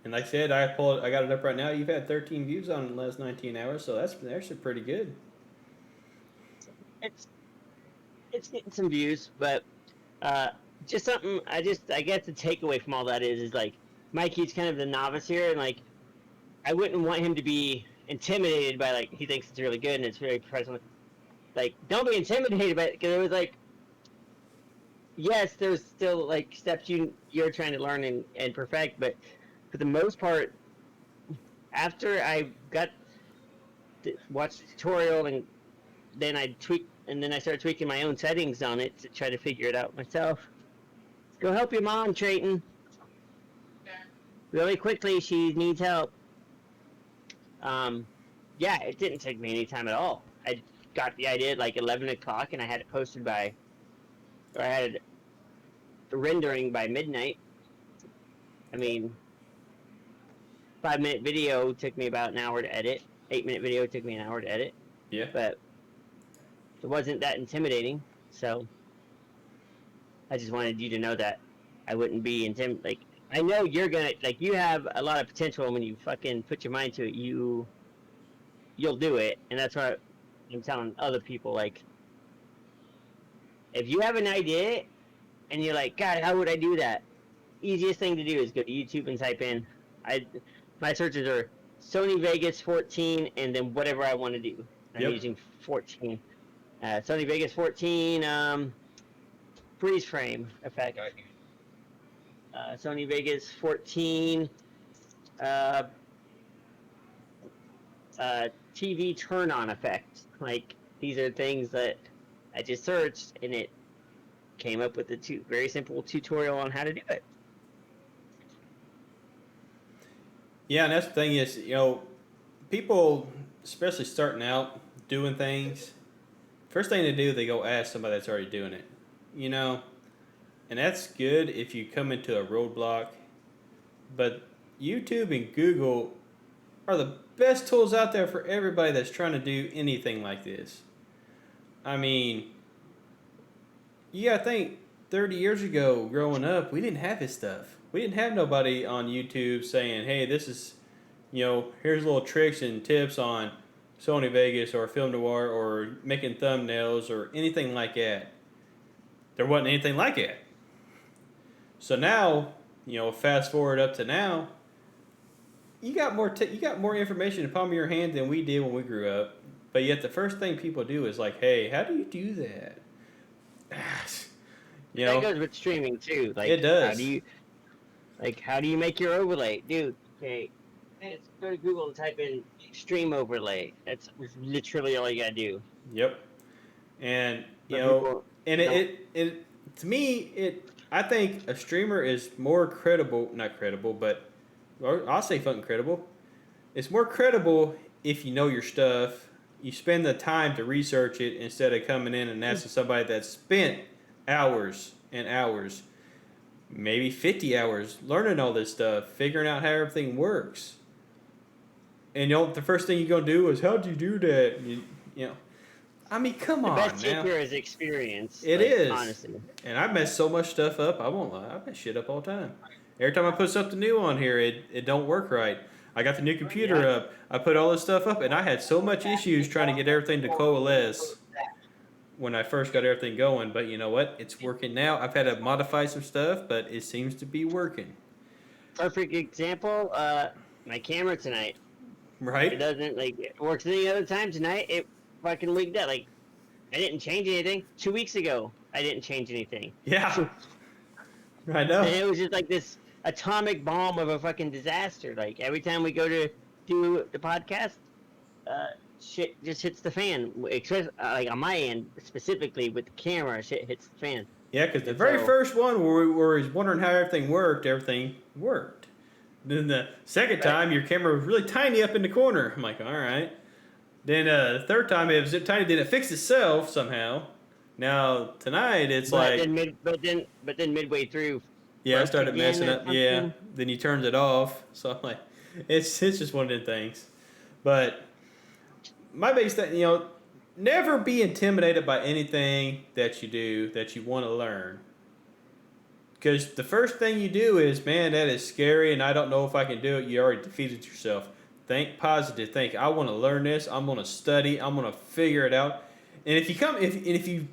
And like I said, I got it up right now. You've had 13 views on it in the last 19 hours, so that's actually pretty good. It's getting some views, but just something I guess the takeaway from all that is like Mikey's kind of the novice here, and like I wouldn't want him to be intimidated by like he thinks it's really good and it's very professional. Like don't be intimidated by it because it was like yes, there's still like steps you're trying to learn and perfect, but for the most part, after I watched the tutorial and then I started tweaking my own settings on it to try to figure it out myself. Go help your mom, Trayton. Really quickly, she needs help. Yeah, it didn't take me any time at all. I got the idea at like 11 o'clock, and I had it posted I had it rendering by midnight. I mean, 5-minute video took me about an hour to edit. 8-minute video took me an hour to edit. Yeah. But it wasn't that intimidating, so I just wanted you to know that I wouldn't be intimidated. Like, I know you're gonna, like, you have a lot of potential, and when you fucking put your mind to it, you'll do it, and that's what I'm telling other people, like, if you have an idea, and you're like, God, how would I do that? Easiest thing to do is go to YouTube and type in, my searches are Sony Vegas 14, and then whatever I want to do. I'm using 14. Sony Vegas 14 freeze frame effect. Sony Vegas 14 TV turn on effect. Like these are things that I just searched and it came up with a very simple tutorial on how to do it. Yeah, and that's the thing is, people, especially starting out doing things, first thing to do, they go ask somebody that's already doing it, and that's good if you come into a roadblock, but YouTube and Google are the best tools out there for everybody that's trying to do anything like this. I mean, you gotta think, 30 years ago, growing up, we didn't have this stuff. We didn't have nobody on YouTube saying, hey, this is, here's little tricks and tips on Sony Vegas or Film Noir or making thumbnails or anything like that. There wasn't anything like that. So now, fast forward up to now, you got more information in the palm of your hand than we did when we grew up. But yet the first thing people do is like, hey, how do you do that? That goes with streaming too. Like, it does. How do you make your overlay, dude? Okay, let's go to Google and type in extreme overlay. That's literally all you gotta do. Yep. And I think a streamer is more credible, not credible, but I'll say fucking credible. It's more credible if you know your stuff. You spend the time to research it instead of coming in and asking somebody that spent hours and hours, maybe 50 hours, learning all this stuff, figuring out how everything works. And the first thing you're going to do is, how'd you do that? I mean, come on now. The best teacher is experience. It is. Honestly. And I mess so much stuff up, I won't lie. I mess shit up all the time. Every time I put something new on here, it don't work right. I got the new computer up. I put all this stuff up, and I had so much issues trying to get everything to coalesce when I first got everything going. But you know what? It's working now. I've had to modify some stuff, but it seems to be working. Perfect example, my camera tonight. Right? It doesn't, it works any other time. Tonight, it fucking week that like I didn't change anything. 2 weeks ago, I didn't change anything. Yeah. I know. And it was just like this atomic bomb of a fucking disaster. Like every time we go to do the podcast, shit just hits the fan. Especially like on my end, specifically with the camera, shit hits the fan. Yeah, because the very first one where we was wondering how everything worked. Then the second time, your camera was really tiny up in the corner. I'm like, all right. Then the third time, it was tiny. Then it fixed itself somehow. Now tonight, it's but like. But then midway through. Yeah, I started messing up. Yeah, then you turned it off. So I'm like, it's just one of the things. But my biggest thing, never be intimidated by anything that you do that you want to learn. Because the first thing you do is, man, that is scary and I don't know if I can do it. You already defeated yourself. Think positive. Think, I want to learn this. I'm going to study. I'm going to figure it out. And if you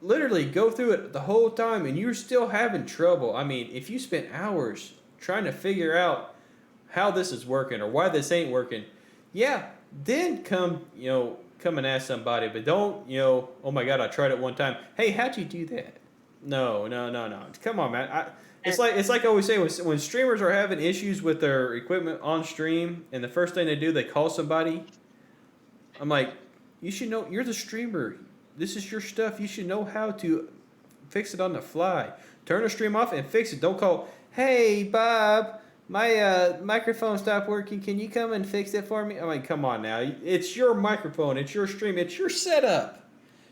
literally go through it the whole time and you're still having trouble, I mean, if you spent hours trying to figure out how this is working or why this ain't working, yeah, then come and ask somebody. But don't, oh my God, I tried it one time. Hey, how'd you do that? No. Come on, man. It's like I always say, when streamers are having issues with their equipment on stream, and the first thing they do, they call somebody. I'm like, you should know. You're the streamer. This is your stuff. You should know how to fix it on the fly. Turn the stream off and fix it. Don't call, hey, Bob, my microphone stopped working. Can you come and fix it for me? I'm like, come on now. It's your microphone. It's your stream. It's your setup.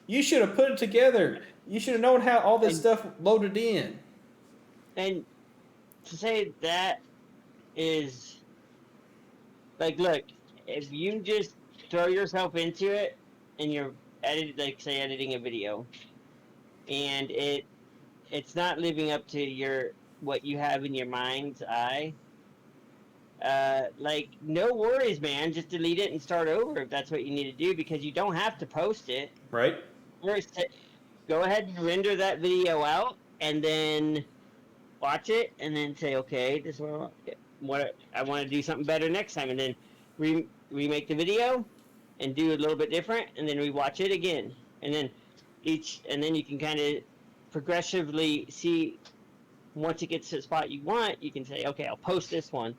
You should have put it together. You should have known how all this stuff loaded in. And to say that is, like, look, if you just throw yourself into it and you're editing a video, and it's not living up to what you have in your mind's eye, like, no worries, man. Just delete it and start over if that's what you need to do, because you don't have to post it. Right. First, go ahead and render that video out, and then watch it, and then say, okay, this is what I want to do something better next time, and then remake the video and do a little bit different, and then rewatch it again, and then you can kind of progressively see. Once it gets to the spot you want, you can say, okay, I'll post this one.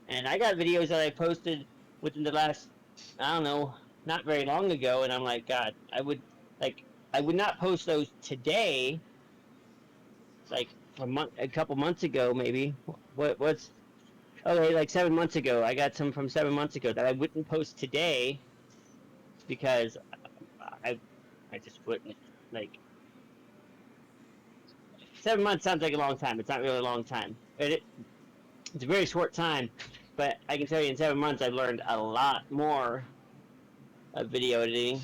And I got videos that I posted within the last, I don't know, not very long ago, and I'm like, God, I would not post those today, like a couple months ago, maybe. Like 7 months ago. I got some from 7 months ago that I wouldn't post today because I just wouldn't. Like, 7 months sounds like a long time. It's not really a long time. It's a very short time, but I can tell you in 7 months I've learned a lot more of video editing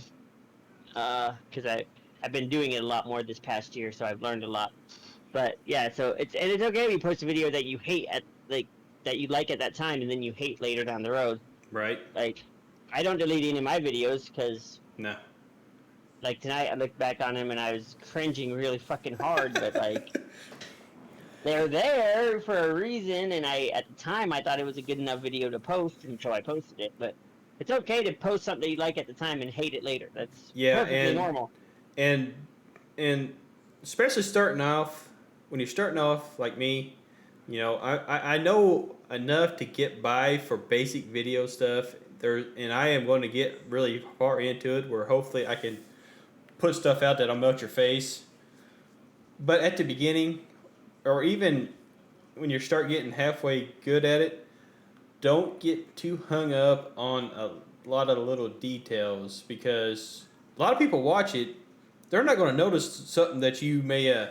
because I've been doing it a lot more this past year, so I've learned a lot. But yeah, so it's okay if you post a video that you hate that you like at that time, and then you hate later down the road. Right. Like, I don't delete any of my videos because no. Like tonight, I looked back on them and I was cringing really fucking hard, but like they're there for a reason, and at the time I thought it was a good enough video to post, and so I posted it. But it's okay to post something you like at the time and hate it later. That's perfectly normal. And especially starting off, when you're starting off like me, I know enough to get by for basic video stuff. And I am going to get really far into it where hopefully I can put stuff out that'll melt your face. But at the beginning, or even when you start getting halfway good at it, don't get too hung up on a lot of the little details, because a lot of people watch it, they're not going to notice something that you may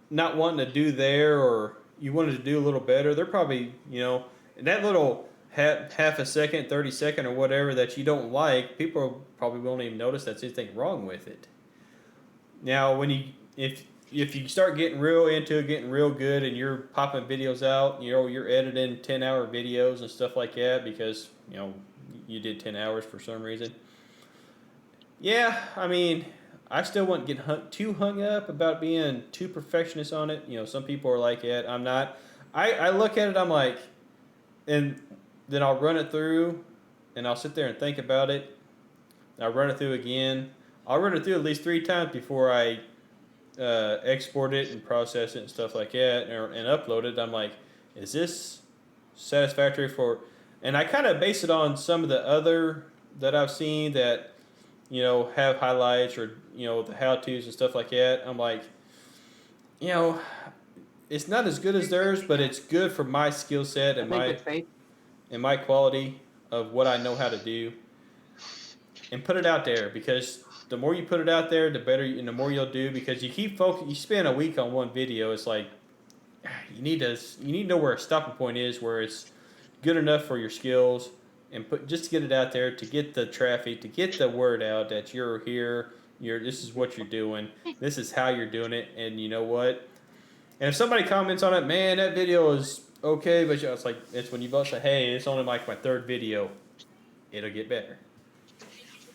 not wanting to do there, or you wanted to do a little better. They're probably, that little half a second, 30 second, or whatever that you don't like, people probably won't even notice that's anything wrong with it. Now, if you start getting real into it, getting real good, and you're popping videos out, you're editing 10-hour videos and stuff like that because, you did 10 hours for some reason. Yeah, I mean, I still wouldn't get too hung up about being too perfectionist on it. Some people are like that. I'm not. I look at it, I'm like, and then I'll run it through, and I'll sit there and think about it. I run it through again. I'll run it through at least 3 times before I export it and process it and stuff like that, and upload it. I'm like, is this satisfactory for? And I kind of base it on some of the other that I've seen that have highlights or the how tos and stuff like that. I'm like, you know, it's not as good as theirs, but it's good for my skill set and my quality of what I know how to do, and put it out there, because the more you put it out there, the better and the more you'll do, because you spend a week on one video. It's like you need to know where a stopping point is, where it's good enough for your skills, and just to get it out there, to get the traffic, to get the word out that you're here, this is what you're doing, this is how you're doing it. And you know what, and if somebody comments on it, man, that video is okay, but it's like, it's when you both say, hey, it's only like my 3rd video, it'll get better.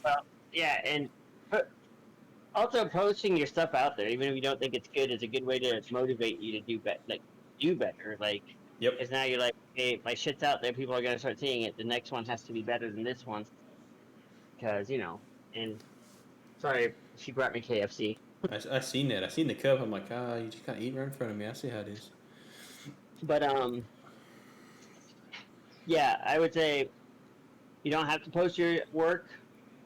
Well, yeah, and also posting your stuff out there, even if you don't think it's good, is a good way to motivate you to do better. Like, Yep. because now you're like, hey, my shit's out there, people are gonna start seeing it. The next one has to be better than this one, because And sorry, she brought me KFC. I seen that. I seen the cup. I'm like, you just kind of eat right in front of me. I see how it is. But yeah, I would say you don't have to post your work,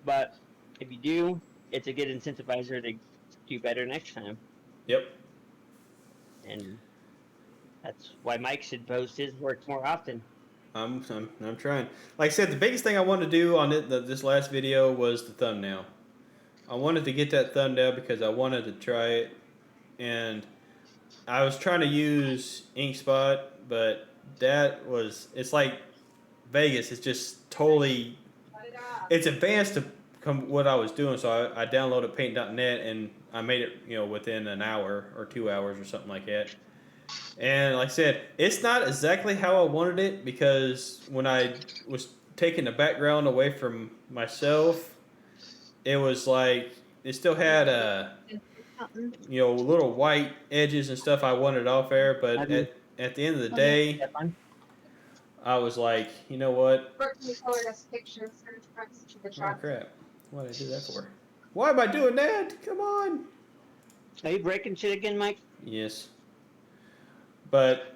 but if you do, it's a good incentivizer to do better next time. Yep. And that's why Mike should post his work more often. I'm trying. Like I said, the biggest thing I wanted to do on this last video was the thumbnail. I wanted to get that thumbnail because I wanted to try it, and I was trying to use InkSpot, but it's like Vegas. It's just totally, it's advanced to what I was doing. So I downloaded Paint.net, and I made it within an hour or 2 hours or something like that. And like I said, it's not exactly how I wanted it, because when I was taking the background away from myself, it was like it still had little white edges and stuff I wanted off there. But at the end of the day, I was like, you know what? Oh crap! What did I do that for? Why am I doing that? Come on! Are you breaking shit again, Mike? Yes. But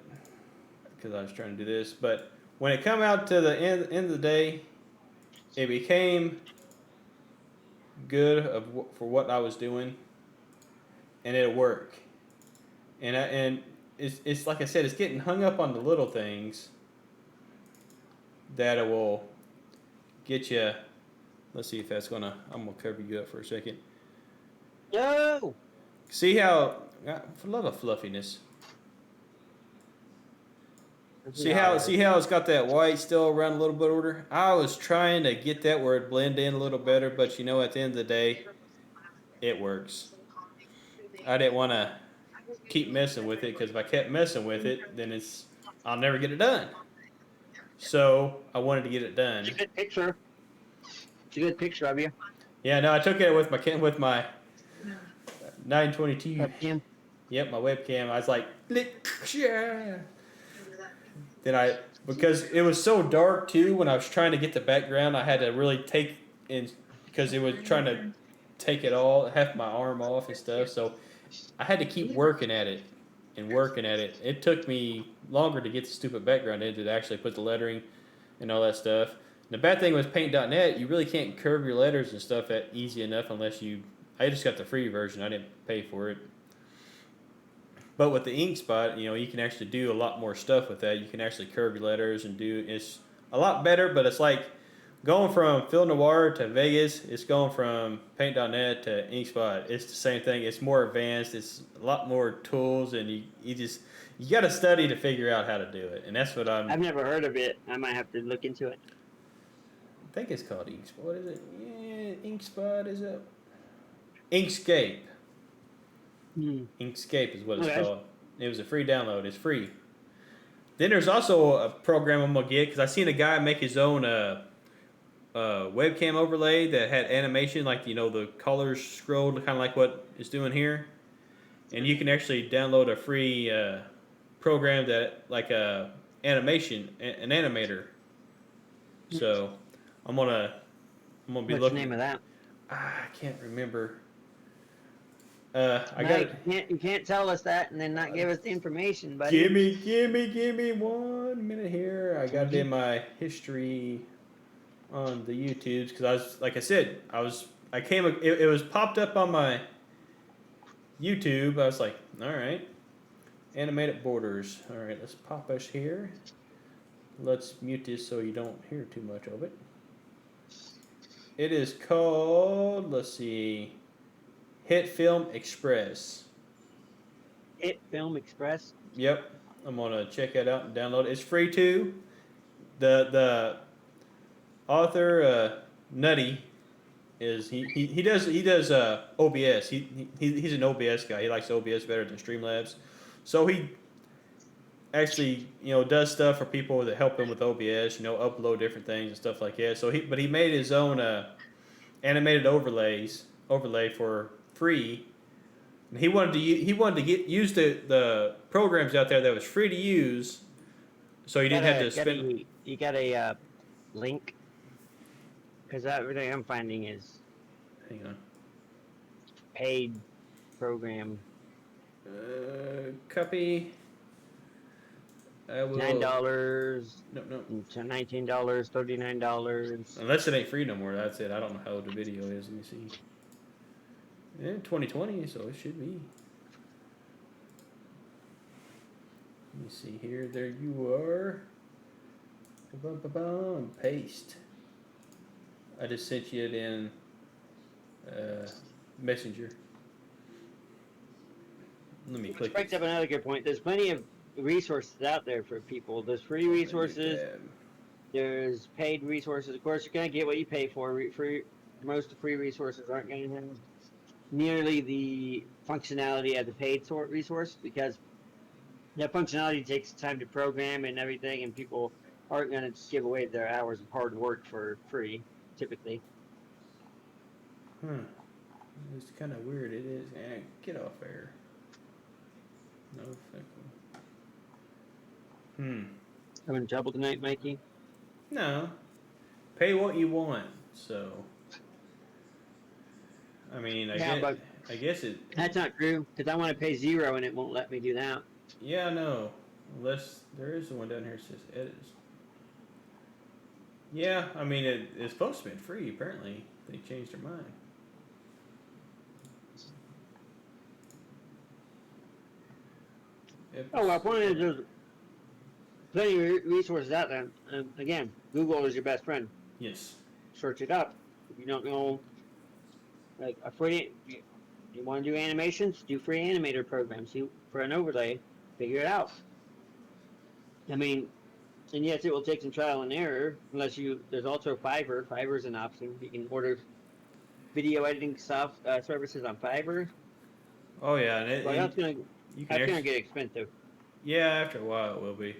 because I was trying to do this, but when it come out to the end of the day, it became good for what I was doing, and it'll work. And it's like I said, it's getting hung up on the little things that it will get you. Let's see if that's I'm gonna cover you up for a second. No. See how for love of fluffiness. See how it's got that white still around a little bit order? I was trying to get that where it blend in a little better, but at the end of the day, it works. I didn't want to keep messing with it, because if I kept messing with it, then I'll never get it done. So I wanted to get it done. It's a good picture. It's a good picture of you. Yeah, no, I took it with my 922. Webcam. Yep, my webcam. I was like, yeah. Then because it was so dark too, when I was trying to get the background, I had to really take in, because it was trying to take it all, half my arm off and stuff. So I had to keep working at it and working at it. It took me longer to get the stupid background in, to actually put the lettering and all that stuff. And the bad thing with Paint.net, you really can't curve your letters and stuff easy enough unless I just got the free version. I didn't pay for it. But with the InkSpot, you can actually do a lot more stuff with that. You can actually curve your letters and it's a lot better. But it's like going from Film Noir to Vegas. It's going from Paint.net to InkSpot. It's the same thing. It's more advanced. It's a lot more tools, and you got to study to figure out how to do it. And that's what I've never heard of it. I might have to look into it. I think it's called InkSpot. What is it? Yeah, InkSpot is it? Inkscape. Inkscape is what it's called. It was a free download. It's free. Then there's also a program I'm gonna get, because I seen a guy make his own webcam overlay that had animation, like the colors scrolled, kind of like what it's doing here. And you can actually download a free program that like an animator. So I'm gonna be What's looking. the name of that? I can't remember. I got Mike, you can't tell us that and then not give us the information, buddy. Give me 1 minute here. I got it in my history on the YouTubes because I was, like I said, it was popped up on my YouTube. I was like, all right, animated borders. All right, let's pop us here. Let's mute this so you don't hear too much of it. It is called, let's see, Hit Film Express. Hit Film Express. Yep, I'm gonna check it out and download it. It's free too. The author Nutty is he does OBS. He's an OBS guy. He likes OBS better than Streamlabs, so he actually does stuff for people that help him with OBS. Upload different things and stuff like that. So he made his own animated overlay for free. And he wanted to use the programs out there that was free to use, so he didn't have to spend. You got a link? Because everything I'm finding is Hang on. paid program. Copy. I will. $9. No. To $19, $39. Unless it ain't free no more. That's it. I don't know how old the video is. Let me see. Yeah, 2020, so it should be. Let me see here. There you are. Ba-bum, paste. I just sent you it in Messenger. Let me Which click brings it. up another good point. There's plenty of resources out there for people. There's free resources. There's paid resources. Of course, you're going to get what you pay for. Most free resources aren't going to have nearly the functionality as a paid resource because that functionality takes time to program and everything, and people aren't going to give away their hours of hard work for free, typically. It's kind of weird. It is. Get off there. No, thank you. Having trouble tonight, Mikey? No. Pay what you want. So, I mean, I guess it. That's not true, because I want to pay $0 and it won't let me do that. Yeah, I know. Unless there is one down here that says edits. Yeah, I mean, it's supposed to be free, apparently. They changed their mind. Oh, well, point is there's plenty of resources out there. Again, Google is your best friend. Yes. Search it up. If you don't know, like a free, you want to do animations, do free animator programs. For an overlay, figure it out. I mean, and yes, it will take some trial and error. There's also Fiverr. Fiverr is an option. You can order video editing services on Fiverr. Oh yeah, But that's gonna get expensive. Yeah, after a while it will be.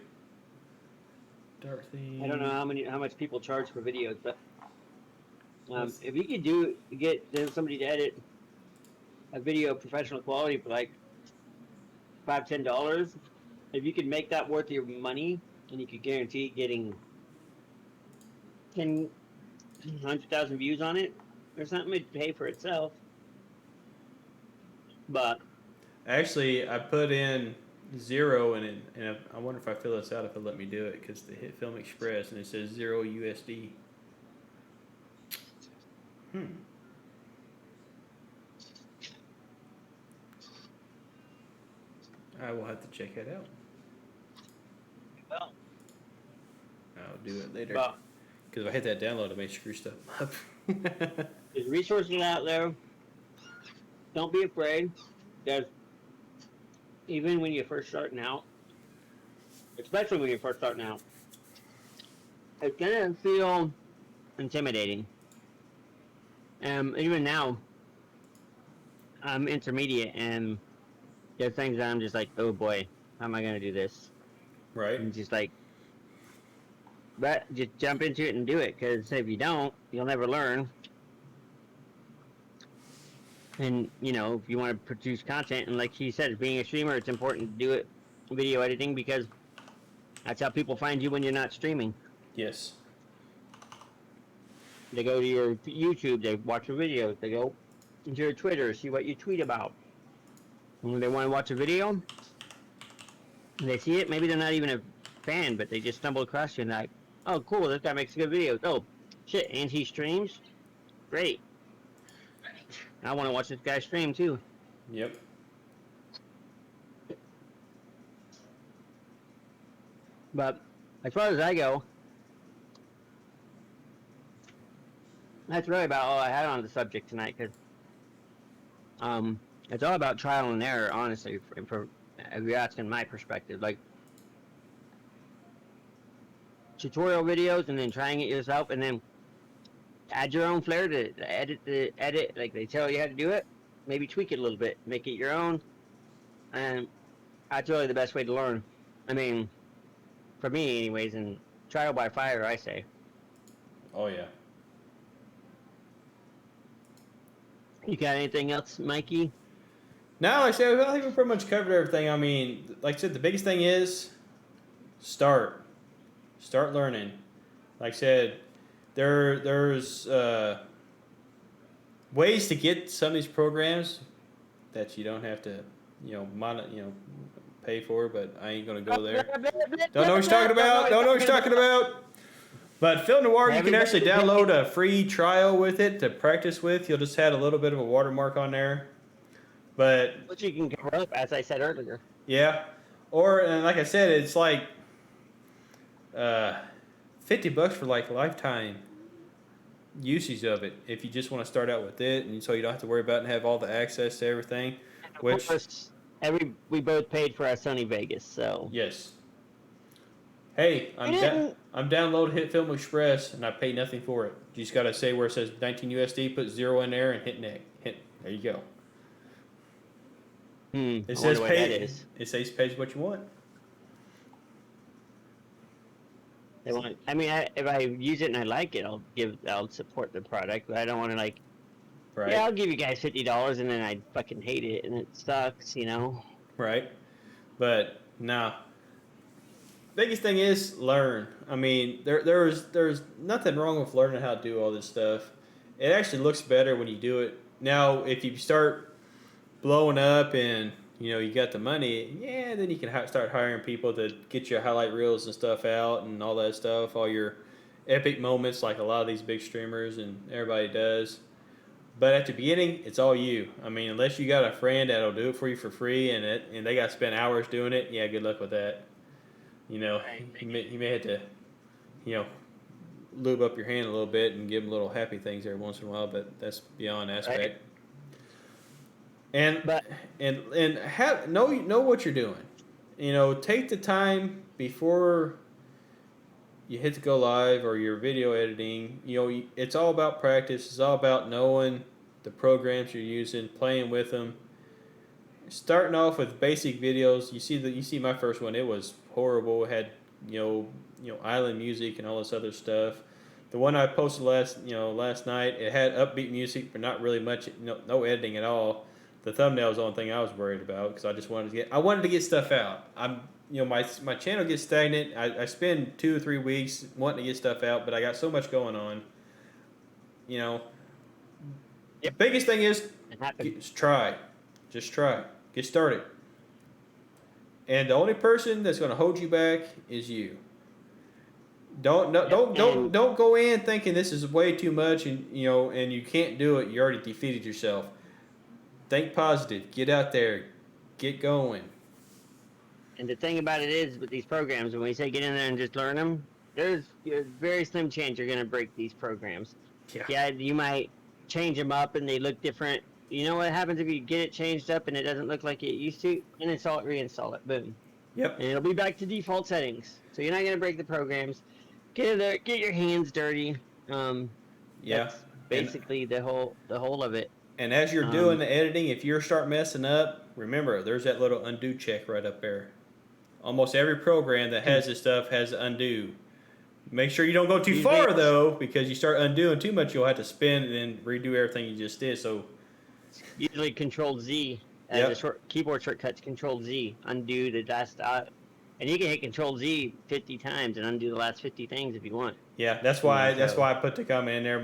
Dorothy. I don't know how much people charge for videos, but if you could get somebody to edit a video of professional quality for like $5-10, if you could make that worth your money, and you could guarantee getting 100,000 views on it or something, it'd pay for itself. But actually, I put in 0 and I wonder if I fill this out if it'll let me do it because the Hit Film Express and it says 0 USD. I will have to check that out. well, I'll do it later. but Because if I hit that download, it may screw stuff up. there's resources out there. Don't be afraid. There's even when you're first starting out, especially when you're first starting out, it's gonna feel intimidating. Even now, I'm intermediate, and there's things that I'm just like, oh boy, how am I gonna do this? Right. And just like, but just jump into it and do it, because if you don't, you'll never learn. And, if you want to produce content, and like he said, being a streamer, it's important to do it, video editing, because that's how people find you when you're not streaming. Yes. They go to your YouTube, they watch your videos, they go into your Twitter, see what you tweet about. And when they want to watch a video, they see it, maybe they're not even a fan, but they just stumble across you and like, oh, cool, this guy makes good videos. Oh, shit, and he streams? Great. I want to watch this guy stream too. Yep. But as far as I go, that's really about all I had on the subject tonight, because it's all about trial and error, honestly, if you're asking my perspective. Like, tutorial videos and then trying it yourself and then add your own flair to edit like they tell you how to do it, maybe tweak it a little bit, make it your own, and that's really the best way to learn. I mean, for me anyways, and trial by fire, I say. Oh yeah. You got anything else, Mikey? No, like I said, I think we pretty much covered everything. I mean, like I said, the biggest thing is start learning. Like I said, there's ways to get some of these programs that you don't have to, pay for. But I ain't gonna go there. Don't know what you're talking about. Don't know what you're talking about. But Film Noir, you can actually download a free trial with it to practice with. You'll just add a little bit of a watermark on there. But Which you can cover up, as I said earlier. yeah, and like I said, it's like $50 for like lifetime usage of it. If you just want to start out with it, and so you don't have to worry about and have all the access to everything. Which, of course, we both paid for our Sony Vegas, so yes. Hey, I'm downloading Hit Film Express, and I pay nothing for it. You just gotta say where it says 19 USD, put 0 in there, and hit next. There you go. It says pay. It says pay what you want. I mean, if I use it and I like it, I'll support the product. But I don't want to like. Right. Yeah, I'll give you guys $50, and then I fucking hate it, and it sucks, Right. But no. Biggest thing is learn. I mean, there's nothing wrong with learning how to do all this stuff. It actually looks better when you do it. Now, if you start blowing up and you got the money, yeah, then you can start hiring people to get your highlight reels and stuff out and all that stuff, all your epic moments like a lot of these big streamers and everybody does. But at the beginning, it's all you. I mean, unless you got a friend that'll do it for you for free and they got to spend hours doing it, yeah, good luck with that. You may have to, lube up your hand a little bit and give them little happy things every once in a while, but that's beyond aspect. Right. And know what you're doing. Take the time before you hit the go live or your video editing. It's all about practice. It's all about knowing the programs you're using, playing with them. Starting off with basic videos. You see my first one. It was horrible. It had island music and all this other stuff. The one I posted last night, it had upbeat music, but not really much. No editing at all. The thumbnail was the only thing I was worried about because I just wanted to get stuff out. My channel gets stagnant. I spend 2 or 3 weeks wanting to get stuff out, but I got so much going on. Yep. The biggest thing is try. Just try. Get started. And the only person that's going to hold you back is you. Don't go in thinking this is way too much and you can't do it. You already defeated yourself. Think positive. Get out there. Get going. And the thing about it is with these programs, when we say get in there and just learn them, there's a very slim chance you're going to break these programs. Yeah, you might change them up and they look different. You know what happens if you get it changed up and it doesn't look like it used to? Uninstall it, reinstall it, boom. Yep. And it'll be back to default settings. So you're not going to break the programs. Get in there, get your hands dirty. That's basically the whole of it. And as you're doing the editing, if you start messing up, remember there's that little undo check right up there. Almost every program that has this stuff has undo. Make sure you don't go too far though, because you start undoing too much, you'll have to spin and then redo everything you just did. So usually Control Z as a keyboard shortcut's Control Z. Undo the last And you can hit Control Z 50 times and undo the last 50 things if you want. Yeah, that's You why know, so I put the comment in there.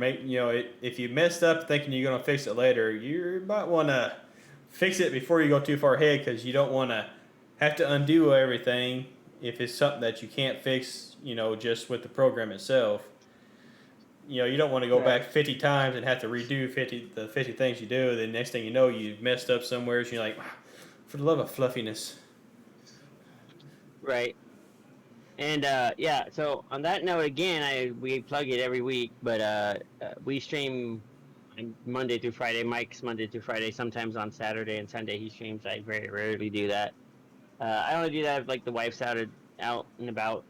If you messed up thinking you're gonna fix it later, you might want to fix it before you go too far ahead, because you don't want to have to undo everything if it's something that you can't fix. Just with the program itself. You don't want to go right, back 50 times and have to redo 50 things you do. Then next thing you know, you've messed up somewhere. So you're like, for the love of fluffiness. right. And yeah, so on that note, again, we plug it every week, but we stream on Monday through Friday. Mike's Monday through Friday. Sometimes on Saturday and Sunday he streams. I very rarely do that. I only do that if like the wife's out and about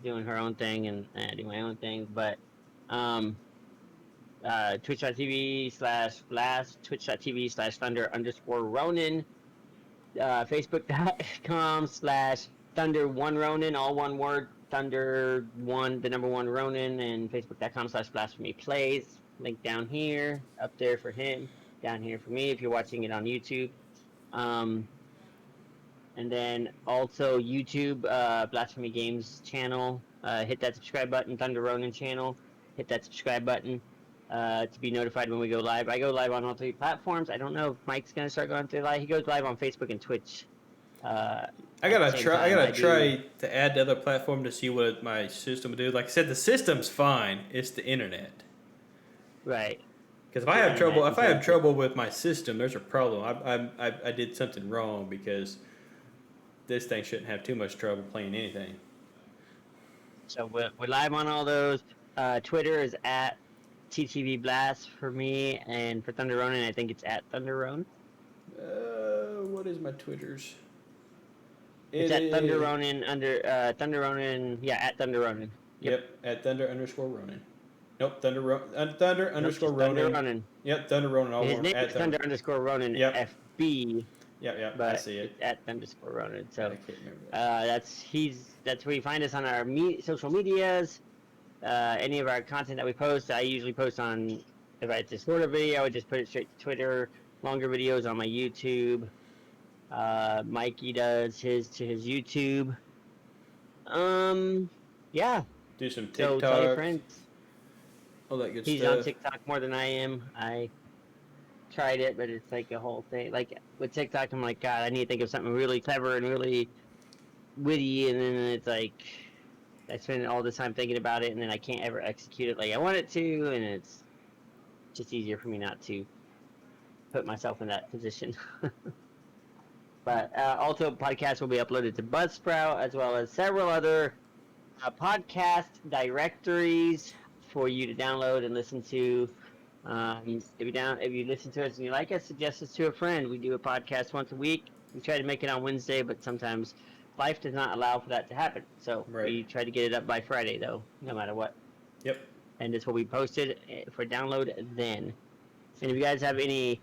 doing her own thing, and I do my own thing. But um, twitch.tv/blast, twitch.tv/thunder_ronin, facebook.com/thunder1ronin, all one word, thunder1, the number one Ronin, and facebook.com/blasphemyplays. Link down here, up there for him, down here for me if you're watching it on YouTube. Um, and then also YouTube, Blasphemy Games channel. Hit that subscribe button, Thunder Ronin channel. Hit that subscribe button to be notified when we go live. I go live on all 3 platforms. I don't know if Mike's gonna start going through live. He goes live on Facebook and Twitch. I gotta try. I gotta try to add the other platform to see what my system will do. Like I said, the system's fine. It's the internet. Right. Because if I have trouble with my system, there's a problem. I did something wrong, because this thing shouldn't have too much trouble playing anything. So we're live on all those. Twitter is at TTV Blast for me, and for Thunder Ronin, I think it's at Thunder Ronin. What is my Twitters? It's at Thunder Ronin Thunder Ronin. Yeah, at Thunder Ronin. Yep, at Thunder_Ronin. Nope, Thunder Ronin. Thunder Ronin. Yep, Thunder Ronin. All His name is Thunder_Ronin. Yep. FB. Yep. But I see it. It's at Thunder_Ronin. So I can't remember that. that's where you find us on our social medias. Any of our content that we post, I usually post on. If it's a shorter video, I would just put it straight to Twitter. Longer videos on my YouTube. Mikey does his to his YouTube. Yeah. Do some TikTok. So tell your friends. All that good He's stuff. on TikTok more than I am. I tried it, but it's like a whole thing. Like with TikTok, I'm like, God, I need to think of something really clever and really witty, and then it's like I spend all this time thinking about it, and then I can't ever execute it like I want it to, and it's just easier for me not to put myself in that position. But also, podcasts will be uploaded to Buzzsprout, as well as several other podcast directories for you to download and listen to. If you listen to us and you like us, suggest us to a friend. We do a podcast once a week. We try to make it on Wednesday, but sometimes life does not allow for that to happen. So we try to get it up by Friday, though, no matter what. Yep. And this will be posted for download then. And if you guys have any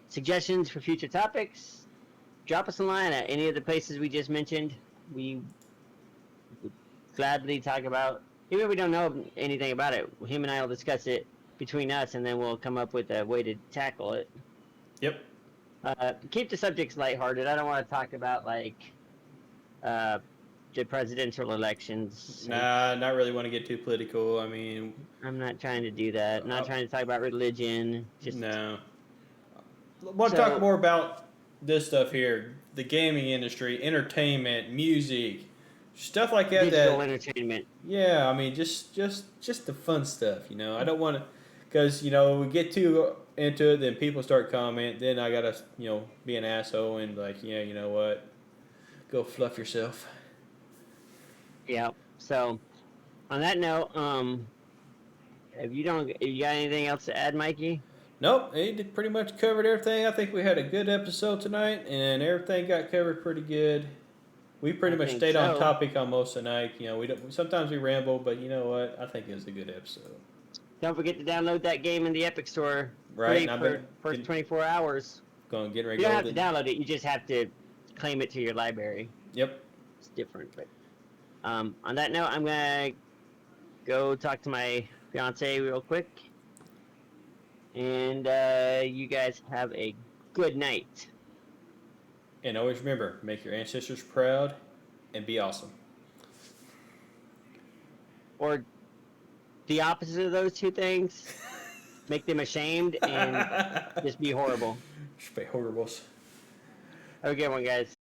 suggestions for future topics, drop us a line at any of the places we just mentioned. We would gladly talk about, even if we don't know anything about it, him and I will discuss it between us, and then we'll come up with a way to tackle it. Yep. Keep the subjects lighthearted. I don't want to talk about, like, the presidential elections. Nah, not really want to get too political. I mean, I'm not trying to do that. Not trying to talk about religion. Just no. I want to talk more about this stuff here: the gaming industry, entertainment, music, stuff like that. Digital entertainment. Yeah, I mean, just the fun stuff. I don't want to, because we get too into it, then people start commenting. Then I gotta be an asshole and like, yeah, you know what, go fluff yourself. Yeah. So, on that note, if you got anything else to add, Mikey? Nope, he pretty much covered everything. I think we had a good episode tonight, and everything got covered pretty good. We pretty much stayed on topic on most of the night. We don't. Sometimes we ramble, but you know what? I think it was a good episode. Don't forget to download that game in the Epic Store. Right. For first 24 hours. Going to get ready. You don't have to download it. You just have to claim it to your library. Yep. It's different, but on that note, I'm gonna go talk to my fiance real quick. And you guys have a good night. And always remember, make your ancestors proud and be awesome. Or the opposite of those two things. Make them ashamed and just be horrible. Just be horribles. Have a good one, guys.